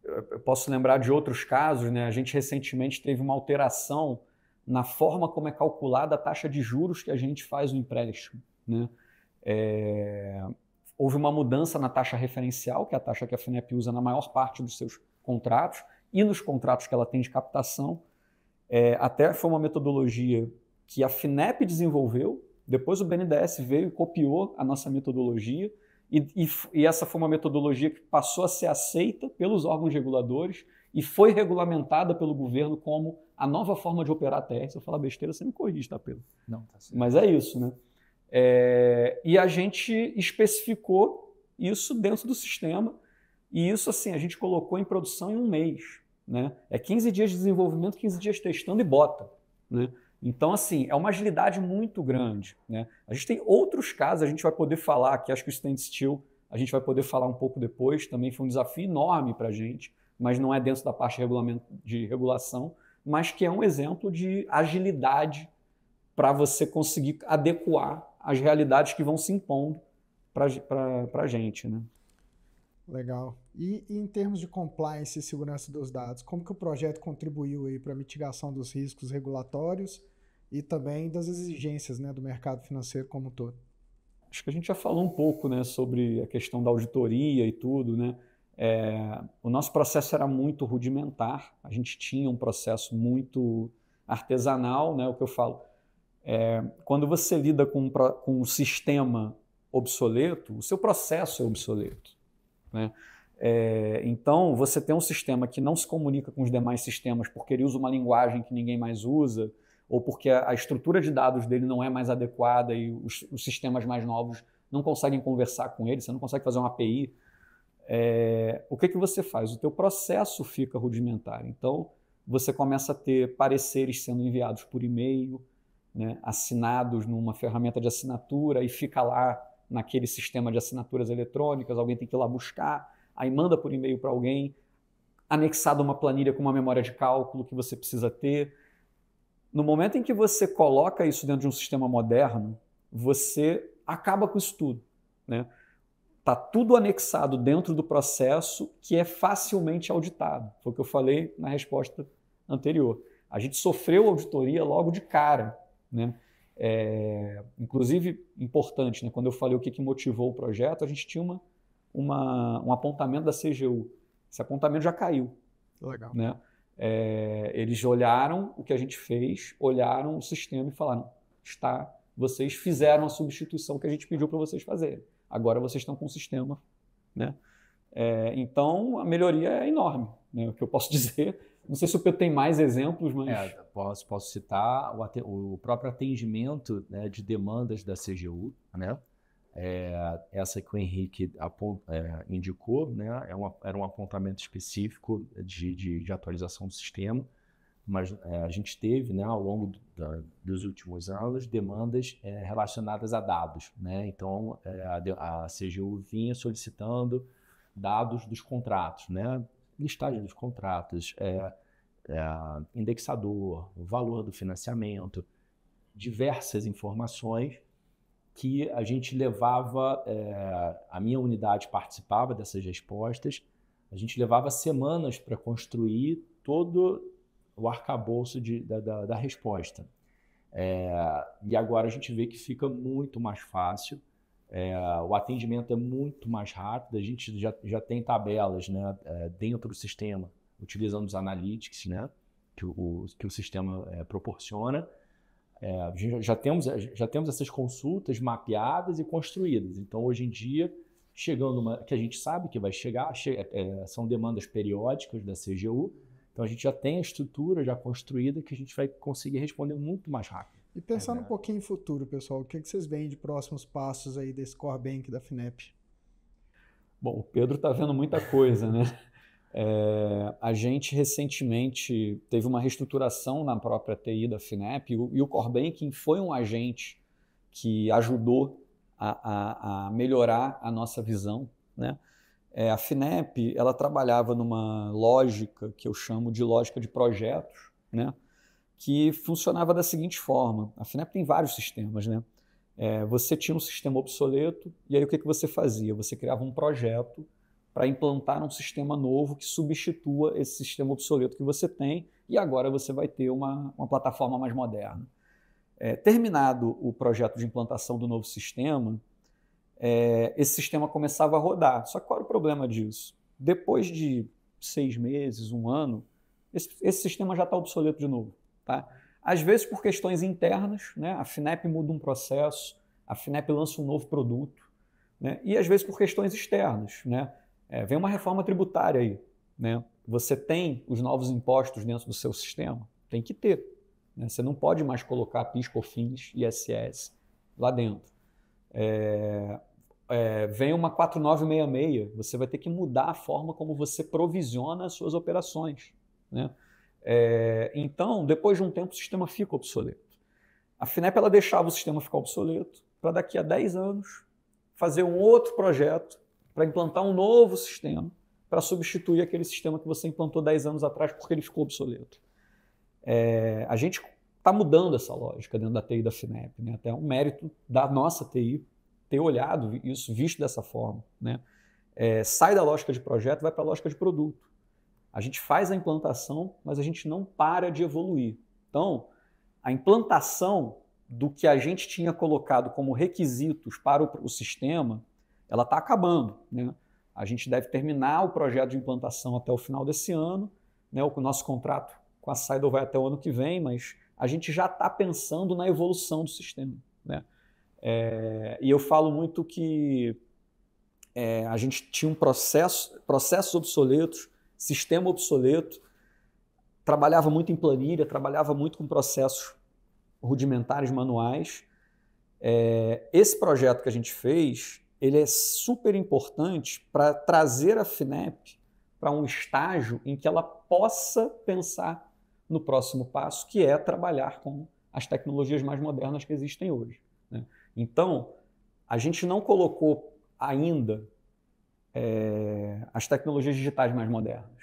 eu posso lembrar de outros casos, né? A gente recentemente teve uma alteração na forma como é calculada a taxa de juros que a gente faz o empréstimo, né? Houve uma mudança na taxa referencial, que é a taxa que a FINEP usa na maior parte dos seus contratos, e nos contratos que ela tem de captação. Até foi uma metodologia que a FINEP desenvolveu, depois o BNDES veio e copiou a nossa metodologia, e essa foi uma metodologia que passou a ser aceita pelos órgãos reguladores e foi regulamentada pelo governo como a nova forma de operar a TR. Se eu falar besteira, você me corrige, tá, Pedro? Não, tá certo. Mas é isso, né? E a gente especificou isso dentro do sistema, e isso, assim, a gente colocou em produção em 1 mês, né? 15 dias de desenvolvimento, 15 dias testando e bota, né? Então, assim, é uma agilidade muito grande, né? A gente tem outros casos, a gente vai poder falar aqui, acho que o Standstill a gente vai poder falar um pouco depois, também foi um desafio enorme para a gente, mas não é dentro da parte de regulação, mas que é um exemplo de agilidade para você conseguir adequar as realidades que vão se impondo para a gente, né? Legal. E em termos de compliance e segurança dos dados, como que o projeto contribuiu aí para a mitigação dos riscos regulatórios e também das exigências, né, do mercado financeiro como um todo? Acho que a gente já falou um pouco, né, sobre a questão da auditoria e tudo, né? O nosso processo era muito rudimentar, a gente tinha um processo muito artesanal, né? O que eu falo, quando você lida com um sistema obsoleto, o seu processo é obsoleto, né? Então, você tem um sistema que não se comunica com os demais sistemas porque ele usa uma linguagem que ninguém mais usa, ou porque a estrutura de dados dele não é mais adequada e os sistemas mais novos não conseguem conversar com ele, você não consegue fazer uma API. O que você faz? O teu processo fica rudimentar. Então, você começa a ter pareceres sendo enviados por e-mail, né, assinados numa ferramenta de assinatura e fica lá naquele sistema de assinaturas eletrônicas, alguém tem que ir lá buscar, aí manda por e-mail para alguém, anexado uma planilha com uma memória de cálculo que você precisa ter. No momento em que você coloca isso dentro de um sistema moderno, você acaba com isso tudo, né? Está tudo anexado dentro do processo que é facilmente auditado. Foi o que eu falei na resposta anterior. A gente sofreu auditoria logo de cara, né? Inclusive, importante, né? Quando eu falei o que motivou o projeto, a gente tinha um apontamento da CGU. Esse apontamento já caiu. Legal. Né? Eles olharam o que a gente fez, olharam o sistema e falaram, vocês fizeram a substituição que a gente pediu para vocês fazerem. Agora vocês estão com o sistema, né? Então, a melhoria é enorme, né? O que eu posso dizer. Não sei se o Pedro tem mais exemplos, mas... Posso citar o próprio atendimento, né, de demandas da CGU, né? Essa que o Henrique indicou, né? Era um apontamento específico de atualização do sistema, mas a gente teve, né, ao longo dos últimos anos, demandas relacionadas a dados, né? Então, a CGU vinha solicitando dados dos contratos, né? Listagem dos contratos, indexador, o valor do financiamento, diversas informações que a gente levava, a minha unidade participava dessas respostas, a gente levava semanas para construir todo o arcabouço da resposta. E agora a gente vê que fica muito mais fácil, o atendimento é muito mais rápido, a gente já tem tabelas, né, dentro do sistema, utilizando os analytics, né, que o sistema proporciona. Já temos essas consultas mapeadas e construídas. Então, hoje em dia, chegando que a gente sabe que vai chegar, são demandas periódicas da CGU, então a gente já tem a estrutura já construída que a gente vai conseguir responder muito mais rápido. E pensando um pouquinho em futuro, pessoal, o que vocês veem de próximos passos aí desse Core Bank da FINEP? Bom, o Pedro está vendo muita coisa, né? A gente recentemente teve uma reestruturação na própria TI da FINEP e o Core Banking foi um agente que ajudou a melhorar a nossa visão, né? A FINEP, ela trabalhava numa lógica que eu chamo de lógica de projetos, né? Que funcionava da seguinte forma. A FINEP tem vários sistemas, né? Você tinha um sistema obsoleto e aí o que você fazia? Você criava um projeto para implantar um sistema novo que substitua esse sistema obsoleto que você tem e agora você vai ter uma plataforma mais moderna. Terminado o projeto de implantação do novo sistema, esse sistema começava a rodar. Só que qual era o problema disso? Depois de 6 meses, 1 ano, esse sistema já está obsoleto de novo. Tá? Às vezes por questões internas, né? A FINEP muda um processo, a FINEP lança um novo produto, né? E às vezes por questões externas, né? Vem uma reforma tributária aí, né? Você tem os novos impostos dentro do seu sistema? Tem que ter, né? Você não pode mais colocar PIS, COFINS e ISS lá dentro. Vem uma 4966, você vai ter que mudar a forma como você provisiona as suas operações, né? Então, depois de um tempo, o sistema fica obsoleto. A FINEP ela deixava o sistema ficar obsoleto para daqui a 10 anos fazer um outro projeto para implantar um novo sistema para substituir aquele sistema que você implantou 10 anos atrás porque ele ficou obsoleto. A gente está mudando essa lógica dentro da TI da FINEP, né? Até um mérito da nossa TI ter olhado isso, visto dessa forma, né? Sai da lógica de projeto e vai para a lógica de produto. A gente faz a implantação, mas a gente não para de evoluir. Então, a implantação do que a gente tinha colocado como requisitos para o sistema, ela está acabando, né? A gente deve terminar o projeto de implantação até o final desse ano, né? O nosso contrato com a Seidel vai até o ano que vem, mas a gente já está pensando na evolução do sistema, né? E eu falo muito que a gente tinha processos obsoletos, sistema obsoleto, trabalhava muito em planilha, trabalhava muito com processos rudimentares manuais. Esse projeto que a gente fez, ele é super importante para trazer a FINEP para um estágio em que ela possa pensar no próximo passo, que é trabalhar com as tecnologias mais modernas que existem hoje, né? Então, a gente não colocou ainda as tecnologias digitais mais modernas.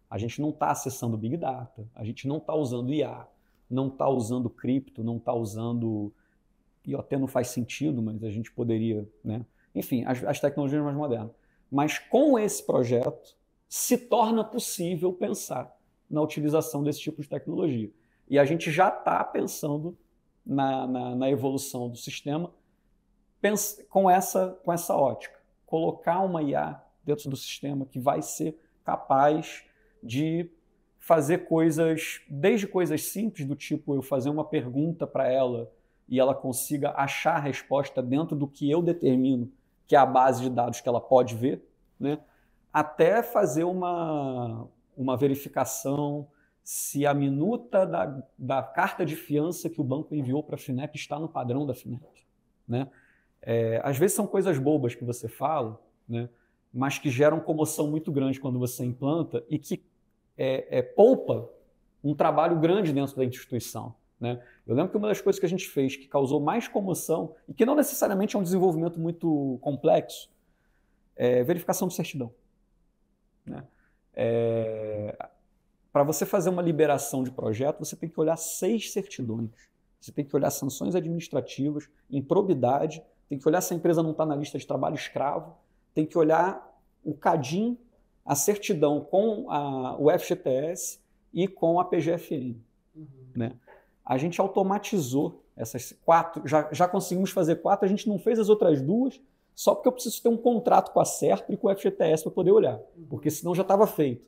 A gente não está acessando Big Data, a gente não está usando IA, não está usando cripto, não está usando... E até não faz sentido, mas a gente poderia, né? Enfim, as tecnologias mais modernas. Mas com esse projeto, se torna possível pensar na utilização desse tipo de tecnologia. E a gente já está pensando na evolução do sistema com essa ótica. Colocar uma IA dentro do sistema que vai ser capaz de fazer coisas, desde coisas simples, do tipo eu fazer uma pergunta para ela e ela consiga achar a resposta dentro do que eu determino, que é a base de dados que ela pode ver, né? Até fazer uma verificação se a minuta da carta de fiança que o banco enviou para a FINEP está no padrão da FINEP, né? Às vezes são coisas bobas que você fala, né? Mas que geram comoção muito grande quando você implanta e que poupa um trabalho grande dentro da instituição, né? Eu lembro que uma das coisas que a gente fez que causou mais comoção, e que não necessariamente é um desenvolvimento muito complexo, é verificação de certidão, né? Para você fazer uma liberação de projeto, você tem que olhar 6 certidões. Você tem que olhar sanções administrativas, improbidade, tem que olhar se a empresa não está na lista de trabalho escravo, tem que olhar o CADIM, a certidão com o FGTS e com a PGFN, né? A gente automatizou essas 4, já conseguimos fazer 4, a gente não fez as outras 2, só porque eu preciso ter um contrato com a Serpro e com o FGTS para poder olhar, porque senão já estava feito.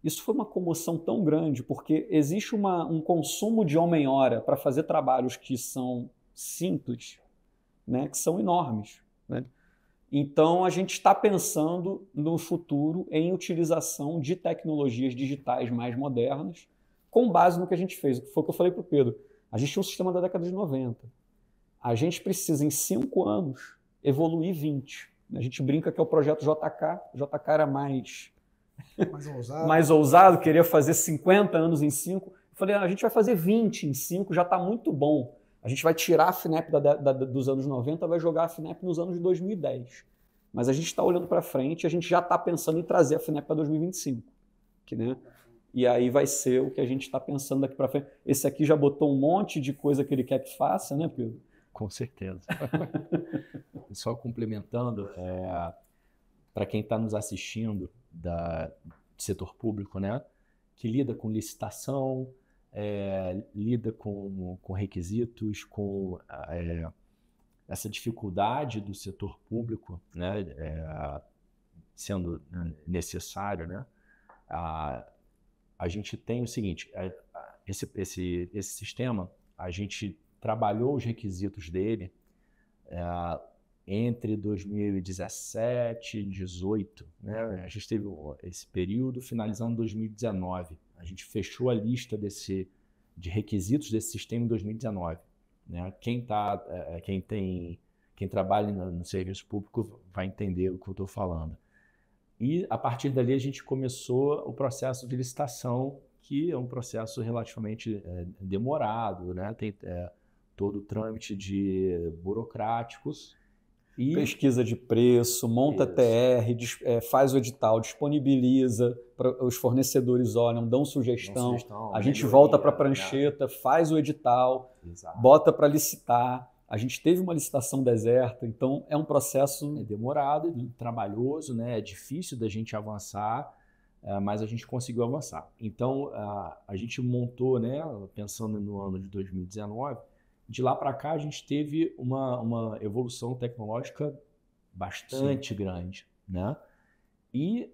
Isso foi uma comoção tão grande, porque existe um consumo de homem-hora para fazer trabalhos que são simples, né, que são enormes, né? Então, a gente está pensando no futuro em utilização de tecnologias digitais mais modernas, com base no que a gente fez. Foi o que eu falei para o Pedro. A gente tinha um sistema da década de 90. A gente precisa, em 5 anos, evoluir 20. A gente brinca que é o projeto JK. O JK era mais ousado, queria fazer 50 anos em 5. Eu falei, a gente vai fazer 20 em 5, já está muito bom. A gente vai tirar a FINEP dos anos 90, vai jogar a FINEP nos anos de 2010. Mas a gente está olhando para frente, a gente já está pensando em trazer a FINEP para 2025. Né? E aí vai ser o que a gente está pensando daqui para frente. Esse aqui já botou um monte de coisa que ele quer que faça, né, Pedro? Com certeza. Só complementando, para quem está nos assistindo do setor público, né, que lida com licitação, lida com requisitos, com essa dificuldade do setor público, né, sendo necessário, né, a gente tem o seguinte, esse sistema, a gente trabalhou os requisitos dele entre 2017 e 2018, né? A gente teve esse período, finalizando em 2019. A gente fechou a lista de requisitos desse sistema em 2019. Né? Quem trabalha no serviço público vai entender o que eu estou falando. E, a partir dali, a gente começou o processo de licitação, que é um processo relativamente demorado, né? Tem todo o trâmite de burocráticos. E pesquisa de preço, monta TR, faz o edital, disponibiliza, os fornecedores olham, dão sugestão, a gente volta para a prancheta, faz o edital, bota para licitar. A gente teve uma licitação deserta, então é um processo demorado, trabalhoso, né? É difícil da gente avançar, mas a gente conseguiu avançar. Então, a gente montou, né, pensando no ano de 2019, de lá para cá a gente teve uma evolução tecnológica bastante grande, né? E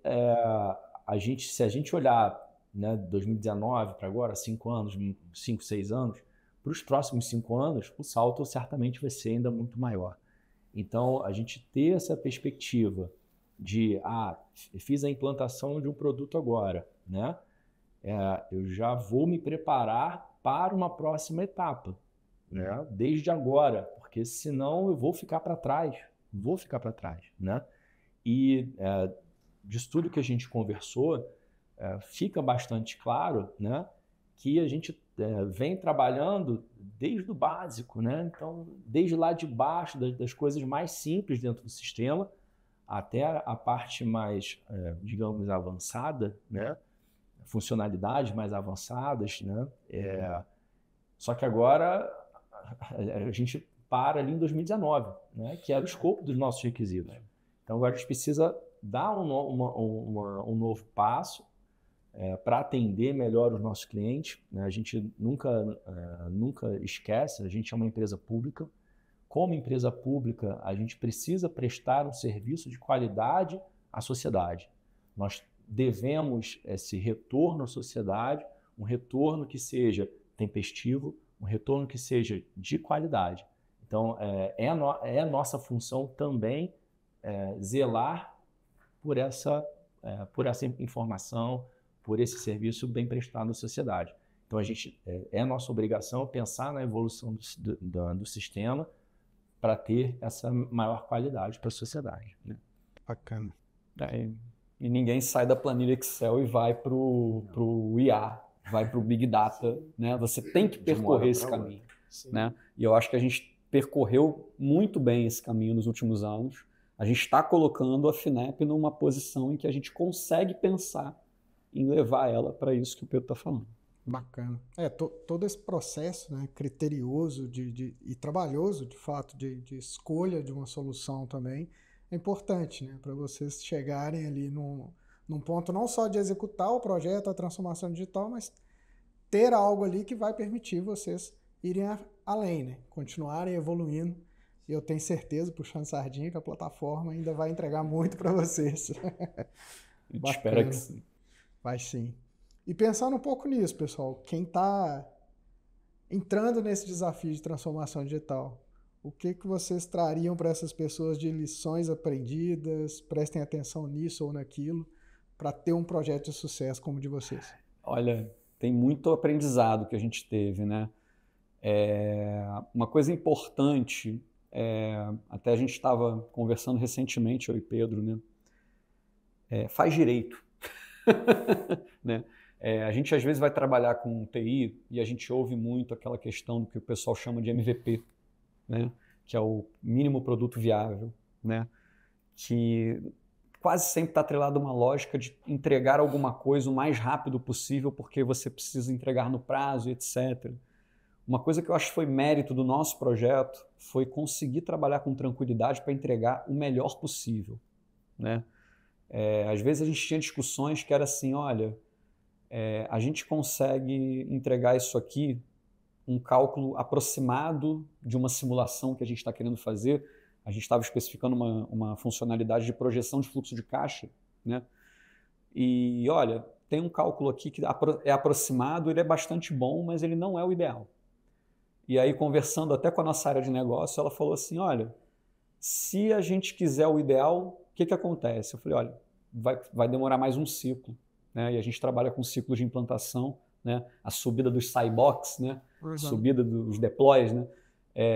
se a gente olhar, né, 2019 para agora, 5 anos, 5, 6 anos, para os próximos 5 anos, o salto certamente vai ser ainda muito maior. Então, a gente ter essa perspectiva de, fiz a implantação de um produto agora, né? Eu já vou me preparar para uma próxima etapa, né? Desde agora, porque senão eu vou ficar para trás, né? E disso tudo que a gente conversou, fica bastante claro, né, que a gente vem trabalhando desde o básico, né? Então, desde lá de baixo, das coisas mais simples dentro do sistema, até a parte mais, digamos, avançada, né? Funcionalidades mais avançadas, né? Só que agora a gente para ali em 2019, né? Que era o escopo dos nossos requisitos. Então, agora a gente precisa dar um novo passo para atender melhor os nossos clientes, né? A gente nunca esquece, a gente é uma empresa pública. Como empresa pública, a gente precisa prestar um serviço de qualidade à sociedade. Nós devemos esse retorno à sociedade, um retorno que seja tempestivo, um retorno que seja de qualidade. Então, é a nossa função também zelar por essa informação, por esse serviço bem prestado à sociedade. Então, é nossa obrigação pensar na evolução do sistema para ter essa maior qualidade para a sociedade, né? Bacana. E ninguém sai da planilha Excel e vai para o IA, vai para o Big Data, né? Você tem que percorrer esse caminho, né? E eu acho que a gente percorreu muito bem esse caminho nos últimos anos. A gente está colocando a FINEP numa posição em que a gente consegue pensar em levar ela para isso que o Pedro está falando. Bacana. Todo esse processo, né, criterioso e trabalhoso, de fato, de escolha de uma solução também, é importante, né, para vocês chegarem ali num ponto não só de executar o projeto, a transformação digital, mas ter algo ali que vai permitir vocês irem além, né, continuarem evoluindo. E eu tenho certeza, puxando sardinha, que a plataforma ainda vai entregar muito para vocês. A gente espera que sim. Vai sim. E pensando um pouco nisso, pessoal, quem está entrando nesse desafio de transformação digital, o que vocês trariam para essas pessoas de lições aprendidas, prestem atenção nisso ou naquilo, para ter um projeto de sucesso como o de vocês? Olha, tem muito aprendizado que a gente teve, né? Uma coisa importante, até a gente estava conversando recentemente, eu e Pedro, né? Faz direito, né? A gente às vezes vai trabalhar com TI e a gente ouve muito aquela questão do que o pessoal chama de MVP, né? Que é o mínimo produto viável, né? Que quase sempre está atrelado a uma lógica de entregar alguma coisa o mais rápido possível porque você precisa entregar no prazo, etc. Uma coisa que eu acho que foi mérito do nosso projeto foi conseguir trabalhar com tranquilidade para entregar o melhor possível, né? Às vezes a gente tinha discussões que era assim, olha, a gente consegue entregar isso aqui, um cálculo aproximado de uma simulação que a gente está querendo fazer. A gente estava especificando uma funcionalidade de projeção de fluxo de caixa, né? E olha, tem um cálculo aqui que é aproximado, ele é bastante bom, mas ele não é o ideal. E aí, conversando até com a nossa área de negócio, ela falou assim, olha, se a gente quiser o ideal, o que acontece? Eu falei, olha, vai demorar mais um ciclo, né? E a gente trabalha com ciclos de implantação, né? A subida dos SciBox, né? Subida dos deploys, né?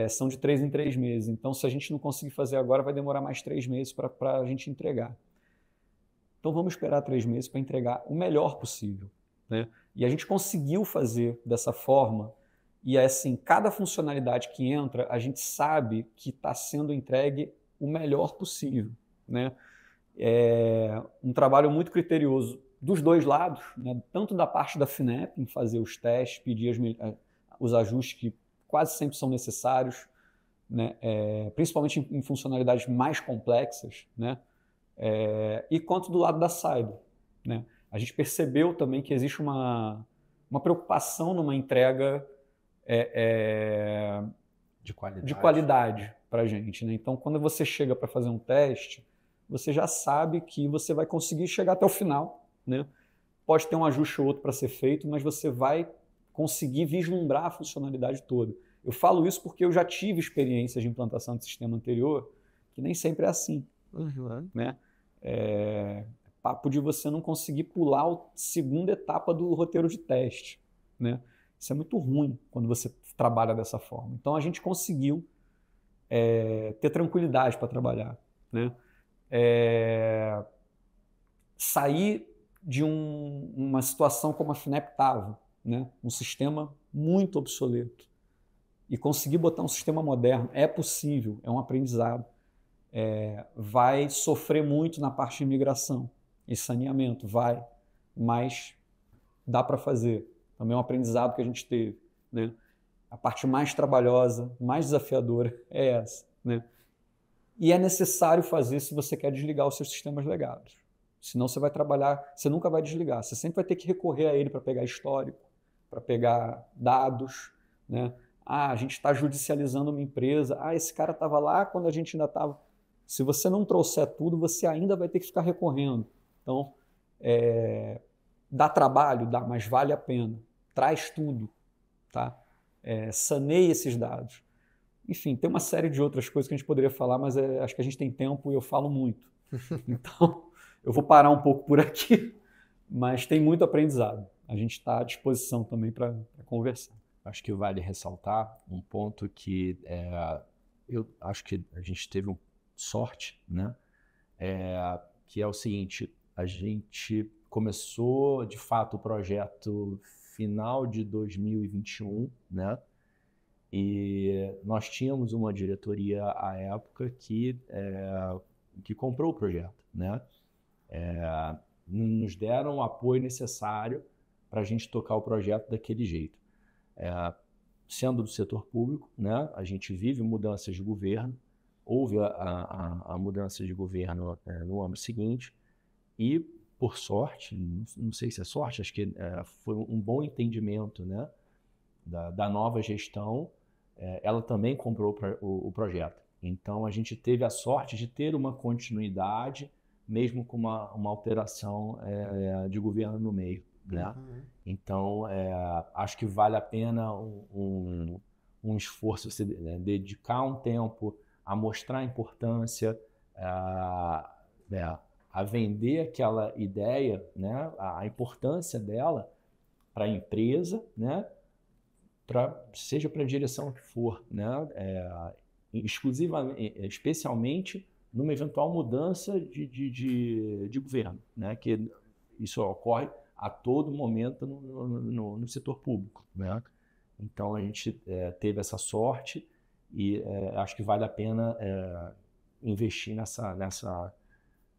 São de 3 em 3 meses. Então, se a gente não conseguir fazer agora, vai demorar mais 3 meses para a gente entregar. Então, vamos esperar 3 meses para entregar o melhor possível, né? E a gente conseguiu fazer dessa forma. E assim, cada funcionalidade que entra, a gente sabe que está sendo entregue o melhor possível, né? Um trabalho muito criterioso dos dois lados, né? Tanto da parte da FINEP, em fazer os testes, pedir os ajustes que quase sempre são necessários, né? Principalmente em funcionalidades mais complexas, né? E quanto do lado da Cyber, né? A gente percebeu também que existe uma preocupação numa entrega de qualidade para a gente, né? Então, quando você chega para fazer um teste, você já sabe que você vai conseguir chegar até o final, né? Pode ter um ajuste ou outro para ser feito, mas você vai conseguir vislumbrar a funcionalidade toda. Eu falo isso porque eu já tive experiências de implantação de sistema anterior que nem sempre é assim, né? Papo de você não conseguir pular a segunda etapa do roteiro de teste, né? Isso é muito ruim quando você trabalha dessa forma. Então a gente conseguiu ter tranquilidade para trabalhar, né? Sair de uma situação como a FINEP estava, né? Um sistema muito obsoleto, e conseguir botar um sistema moderno é possível, é um aprendizado. Vai sofrer muito na parte de migração e saneamento, mas dá para fazer. Também é um aprendizado que a gente teve, né? A parte mais trabalhosa, mais desafiadora é essa, né? E é necessário fazer se você quer desligar os seus sistemas legados. Senão você vai trabalhar, você nunca vai desligar. Você sempre vai ter que recorrer a ele para pegar histórico, para pegar dados, né? A gente está judicializando uma empresa. Esse cara estava lá quando a gente ainda estava. Se você não trouxer tudo, você ainda vai ter que ficar recorrendo. Então, dá trabalho? Dá, mas vale a pena. Traz tudo, tá? Saneie esses dados. Enfim, tem uma série de outras coisas que a gente poderia falar, mas acho que a gente tem tempo e eu falo muito. Então, eu vou parar um pouco por aqui, mas tem muito aprendizado. A gente está à disposição também para conversar. Acho que vale ressaltar um ponto que eu acho que a gente teve sorte, né? Que é o seguinte, a gente começou, de fato, o projeto final de 2021, né? E nós tínhamos uma diretoria à época que comprou o projeto, né? Nos deram o apoio necessário para a gente tocar o projeto daquele jeito. Sendo do setor público, né? A gente vive mudanças de governo, houve a mudança de governo no ano seguinte e, por sorte, não sei se é sorte, acho que foi um bom entendimento, né? Da nova gestão. Ela também comprou o projeto. Então, a gente teve a sorte de ter uma continuidade, mesmo com uma alteração de governo no meio, né? Uhum. Então, acho que vale a pena um esforço, você dedicar um tempo a mostrar a importância, a vender aquela ideia, né? A importância dela para a empresa, né? Seja para a direção que for, né? Exclusivamente, especialmente numa eventual mudança de governo, né? Que isso ocorre a todo momento no setor público, né? Então a gente teve essa sorte e acho que vale a pena investir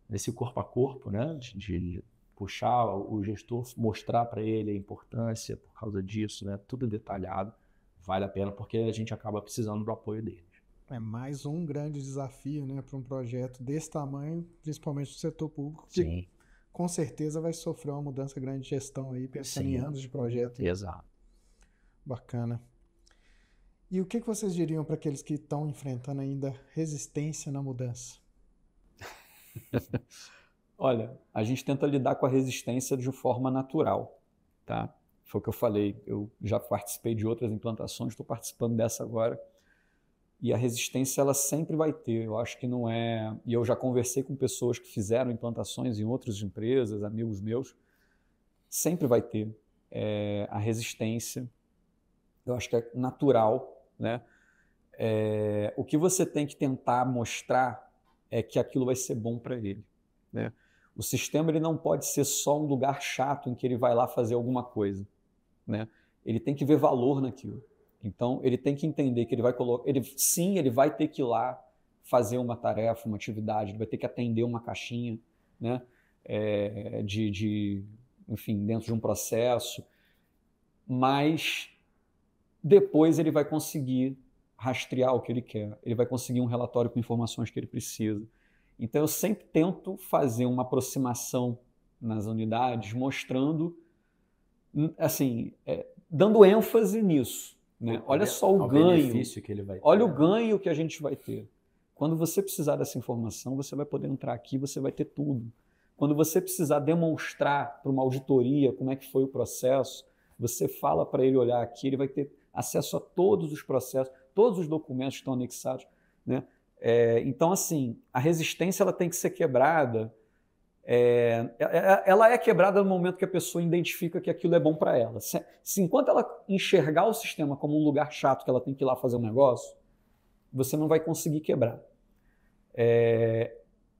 nesse corpo a corpo, né? De puxar o gestor, mostrar para ele a importância por causa disso, né? Tudo detalhado, vale a pena porque a gente acaba precisando do apoio deles. É mais um grande desafio, né, para um projeto desse tamanho, principalmente no setor público, que Sim. Com certeza vai sofrer uma mudança grande de gestão aí, pensando em anos de projeto. Exato. Bacana. E o que vocês diriam para aqueles que estão enfrentando ainda resistência na mudança? Olha, a gente tenta lidar com a resistência de forma natural, tá? Foi o que eu falei, eu já participei de outras implantações, estou participando dessa agora, e a resistência ela sempre vai ter, eu acho que não é... E eu já conversei com pessoas que fizeram implantações em outras empresas, amigos meus, sempre vai ter a resistência, eu acho que é natural, né? O que você tem que tentar mostrar é que aquilo vai ser bom para ele, né? O sistema ele não pode ser só um lugar chato em que ele vai lá fazer alguma coisa, né? Ele tem que ver valor naquilo. Então, ele tem que entender que ele vai colocar... ele vai ter que ir lá fazer uma tarefa, uma atividade, ele vai ter que atender uma caixinha, né? Enfim, dentro de um processo. Mas depois ele vai conseguir rastrear o que ele quer, ele vai conseguir um relatório com informações que ele precisa. Então, eu sempre tento fazer uma aproximação nas unidades, mostrando, assim, dando ênfase nisso, né? Olha só o ganho. Benefício que ele vai ter. Olha o ganho que a gente vai ter. Quando você precisar dessa informação, você vai poder entrar aqui, você vai ter tudo. Quando você precisar demonstrar para uma auditoria como é que foi o processo, você fala para ele olhar aqui, ele vai ter acesso a todos os processos, todos os documentos que estão anexados, né? Então, assim, a resistência ela tem que ser quebrada. Ela é quebrada no momento que a pessoa identifica que aquilo é bom para ela. Se enquanto ela enxergar o sistema como um lugar chato que ela tem que ir lá fazer um negócio, você não vai conseguir quebrar.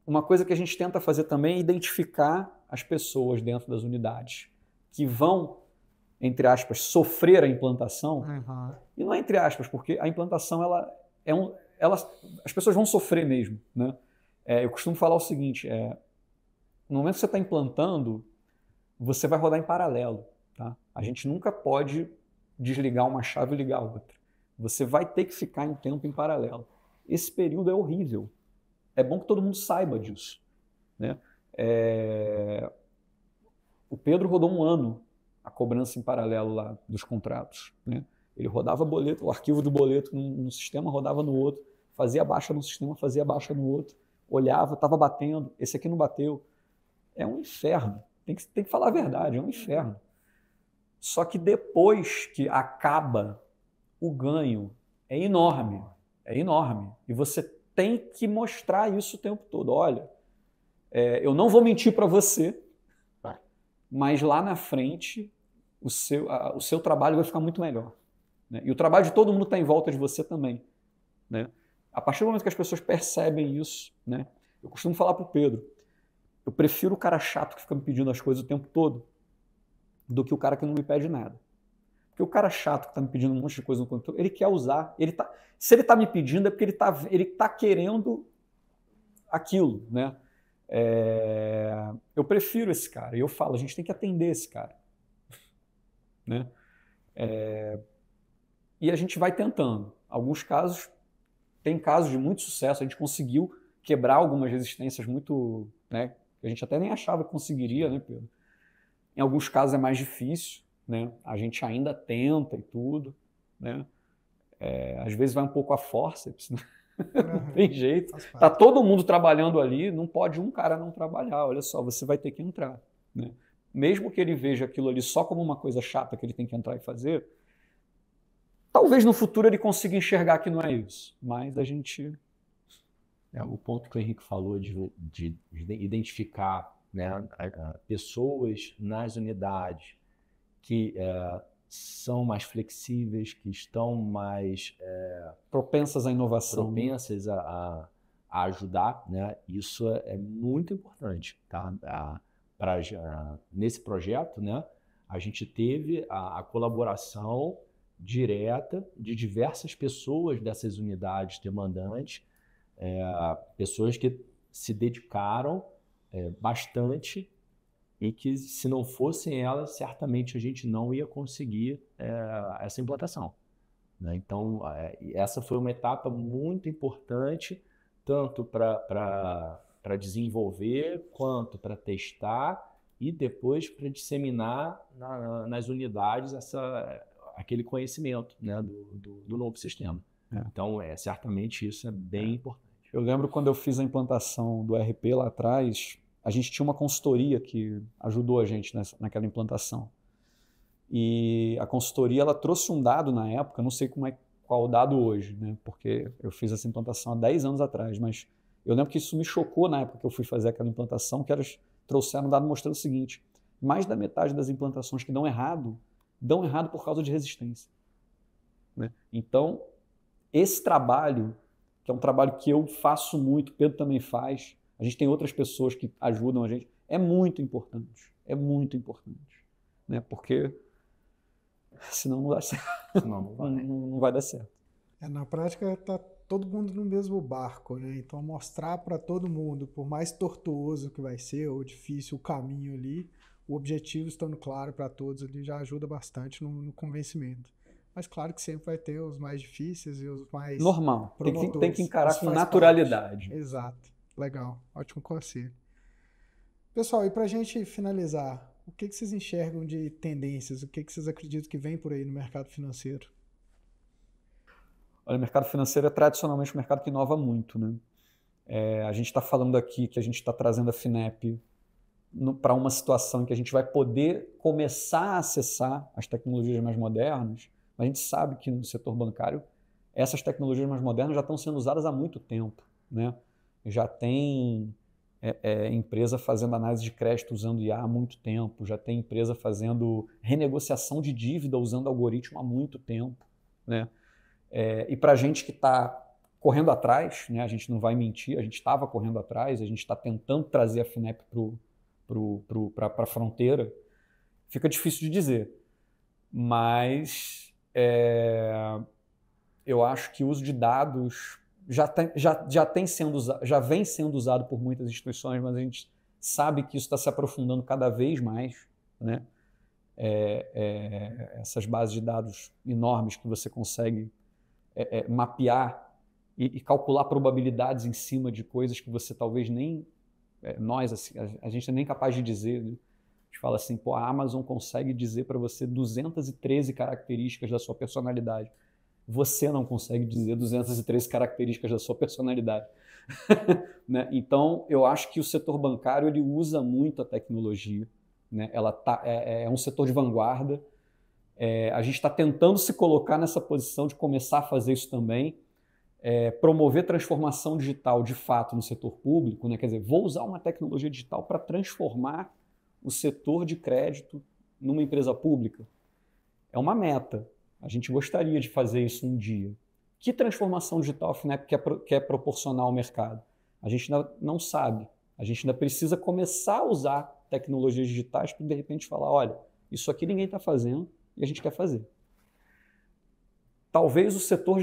Uma coisa que a gente tenta fazer também é identificar as pessoas dentro das unidades que vão, entre aspas, sofrer a implantação. Uhum. E não é entre aspas, porque a implantação as pessoas vão sofrer mesmo, né? Eu costumo falar o seguinte, no momento que você está implantando, você vai rodar em paralelo. Tá? A gente nunca pode desligar uma chave e ligar a outra. Você vai ter que ficar em tempo em paralelo. Esse período é horrível. É bom que todo mundo saiba disso. Né? O Pedro rodou 1 ano a cobrança em paralelo lá dos contratos. Né? Ele rodava boleto, o arquivo do boleto num sistema rodava no outro, fazia baixa num sistema, fazia baixa no outro, olhava, estava batendo, esse aqui não bateu. É um inferno. Tem que falar a verdade, é um inferno. Só que depois que acaba, o ganho é enorme. É enorme. E você tem que mostrar isso o tempo todo. Olha, eu não vou mentir para você, mas lá na frente o seu trabalho vai ficar muito melhor. Né? E o trabalho de todo mundo está em volta de você também. Né? A partir do momento que as pessoas percebem isso, né? Eu costumo falar para o Pedro, eu prefiro o cara chato que fica me pedindo as coisas o tempo todo do que o cara que não me pede nada. Porque o cara chato que está me pedindo um monte de coisa no controle, ele quer usar. Se ele está me pedindo é porque ele tá querendo aquilo. Né? Eu prefiro esse cara. E eu falo, a gente tem que atender esse cara. Né? E a gente vai tentando. Alguns casos, tem casos de muito sucesso. A gente conseguiu quebrar algumas resistências muito... Né? A gente até nem achava que conseguiria, né, Pedro? Em alguns casos é mais difícil, né? A gente ainda tenta e tudo, né? Às vezes vai um pouco a forceps, né? Não tem jeito. Tá todo mundo trabalhando ali, não pode um cara não trabalhar. Olha só, você vai ter que entrar, né? Mesmo que ele veja aquilo ali só como uma coisa chata que ele tem que entrar e fazer, talvez no futuro ele consiga enxergar que não é isso, mas a gente... O ponto que o Henrique falou de identificar, né, pessoas nas unidades que são mais flexíveis, que estão mais propensas à inovação, propensas a ajudar, né? Isso é muito importante. Tá? Nesse projeto, né, a gente teve a colaboração direta de diversas pessoas dessas unidades demandantes, pessoas que se dedicaram bastante e que, se não fossem elas, certamente a gente não ia conseguir essa implantação. Né? Então, essa foi uma etapa muito importante, tanto para desenvolver, quanto para testar e depois para disseminar nas unidades aquele conhecimento, né, do novo sistema. Então, certamente isso é bem importante. Eu lembro quando eu fiz a implantação do ERP lá atrás, a gente tinha uma consultoria que ajudou a gente naquela implantação. E a consultoria ela trouxe um dado na época, não sei qual o dado hoje, né? Porque eu fiz essa implantação há 10 anos atrás, mas eu lembro que isso me chocou na época que eu fui fazer aquela implantação, que elas trouxeram um dado mostrando o seguinte: mais da metade das implantações que dão errado por causa de resistência. Né? Então, esse trabalho, que é um trabalho que eu faço muito, Pedro também faz, a gente tem outras pessoas que ajudam a gente, é muito importante, né? Porque senão não dá certo, não vai dar certo. Na prática está todo mundo no mesmo barco, né? Então mostrar para todo mundo, por mais tortuoso que vai ser ou difícil o caminho ali, o objetivo estando claro para todos ali já ajuda bastante no convencimento. Mas claro que sempre vai ter os mais difíceis e os mais normal. Tem que encarar com naturalidade. Parte. Exato. Legal. Ótimo conselho. Pessoal, e para a gente finalizar, o que vocês enxergam de tendências? O que vocês acreditam que vem por aí no mercado financeiro? Olha, o mercado financeiro é tradicionalmente um mercado que inova muito, né? A gente está falando aqui que a gente está trazendo a FINEP para uma situação em que a gente vai poder começar a acessar as tecnologias mais modernas, mas a gente sabe que no setor bancário essas tecnologias mais modernas já estão sendo usadas há muito tempo, né? Já tem empresa fazendo análise de crédito usando IA há muito tempo, já tem empresa fazendo renegociação de dívida usando algoritmo há muito tempo, né? E para a gente que está correndo atrás, né? A gente não vai mentir, a gente estava correndo atrás, a gente está tentando trazer a FINEP para a fronteira, fica difícil de dizer. Mas eu acho que o uso de dados já vem sendo usado por muitas instituições, mas a gente sabe que isso está se aprofundando cada vez mais, né? Essas bases de dados enormes que você consegue mapear e calcular probabilidades em cima de coisas que você talvez nem... nós, assim, a gente é nem capaz de dizer, né? A gente fala assim, pô, a Amazon consegue dizer para você 213 características da sua personalidade. Você não consegue dizer 213 características da sua personalidade. Né? Então, eu acho que o setor bancário ele usa muito a tecnologia, né? É um setor de vanguarda. A gente está tentando se colocar nessa posição de começar a fazer isso também. Promover transformação digital de fato no setor público, né? Quer dizer, vou usar uma tecnologia digital para transformar o setor de crédito numa empresa pública. É uma meta. A gente gostaria de fazer isso um dia. Que transformação digital a FINEP quer proporcionar ao mercado? A gente ainda não sabe. A gente ainda precisa começar a usar tecnologias digitais para, de repente, falar, olha, isso aqui ninguém está fazendo e a gente quer fazer. Talvez o setor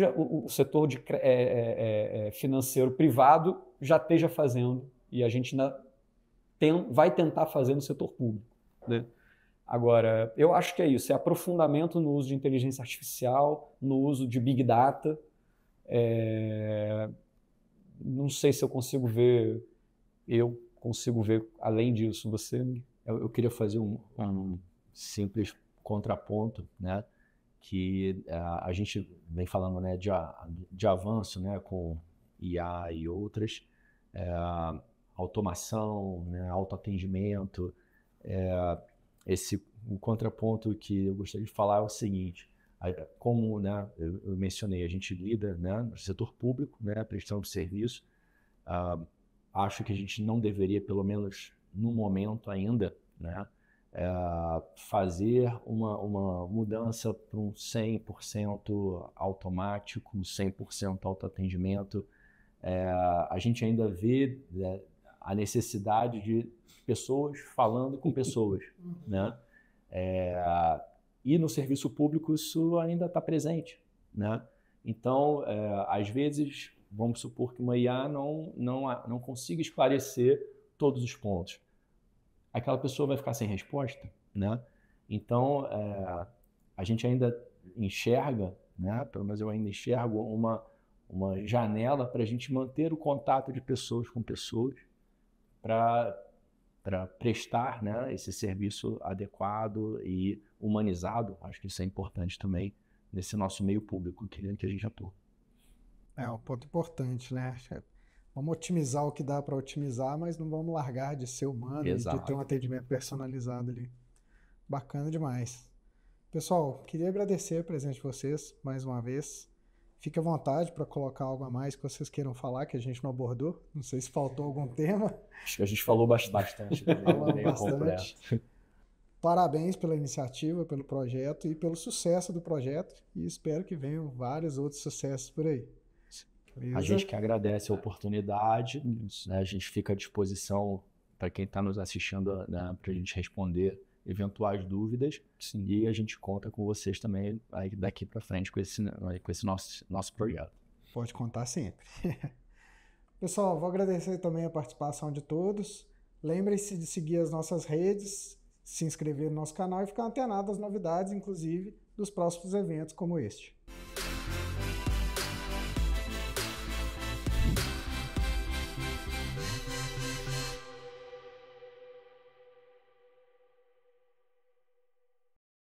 financeiro privado já esteja fazendo e a gente ainda vai tentar fazer no setor público, né? Agora, eu acho que é isso, é aprofundamento no uso de inteligência artificial, no uso de Big Data. Não sei se eu consigo ver além disso. Eu queria fazer um simples contraponto, né? Que a gente vem falando, né, de avanço, né, com IA e outras, automação, né, autoatendimento. O contraponto que eu gostaria de falar é o seguinte: como, né, eu mencionei, a gente lida, né, no setor público, né, prestando serviço. Acho que a gente não deveria, pelo menos no momento ainda, né, fazer uma mudança para um 100% automático, um 100% autoatendimento. A gente ainda vê, né, a necessidade de pessoas falando com pessoas, né? E no serviço público isso ainda está presente, né? Então, às vezes, vamos supor que uma IA não consiga esclarecer todos os pontos. Aquela pessoa vai ficar sem resposta, né? Então, a gente ainda enxerga, né? Pelo menos eu ainda enxergo uma janela para a gente manter o contato de pessoas com pessoas para prestar, né, esse serviço adequado e humanizado. Acho que isso é importante também nesse nosso meio público que a gente atua. É um ponto importante, né? Vamos otimizar o que dá para otimizar, mas não vamos largar de ser humano. Exato. E de ter um atendimento personalizado ali. Bacana demais. Pessoal, queria agradecer a presença de vocês mais uma vez. Fique à vontade para colocar algo a mais que vocês queiram falar, que a gente não abordou. Não sei se faltou algum tema. Acho que a gente falou bastante. Falamos bastante. Parabéns pela iniciativa, pelo projeto e pelo sucesso do projeto. E espero que venham vários outros sucessos por aí. Beleza? A gente que agradece a oportunidade, né? A gente fica à disposição para quem está nos assistindo, né, para a gente responder eventuais dúvidas. Sim. E a gente conta com vocês também aí daqui para frente com esse nosso projeto. Pode contar sempre. Pessoal, vou agradecer também a participação de todos. Lembrem-se de seguir as nossas redes, se inscrever no nosso canal e ficar antenado às novidades, inclusive dos próximos eventos como este.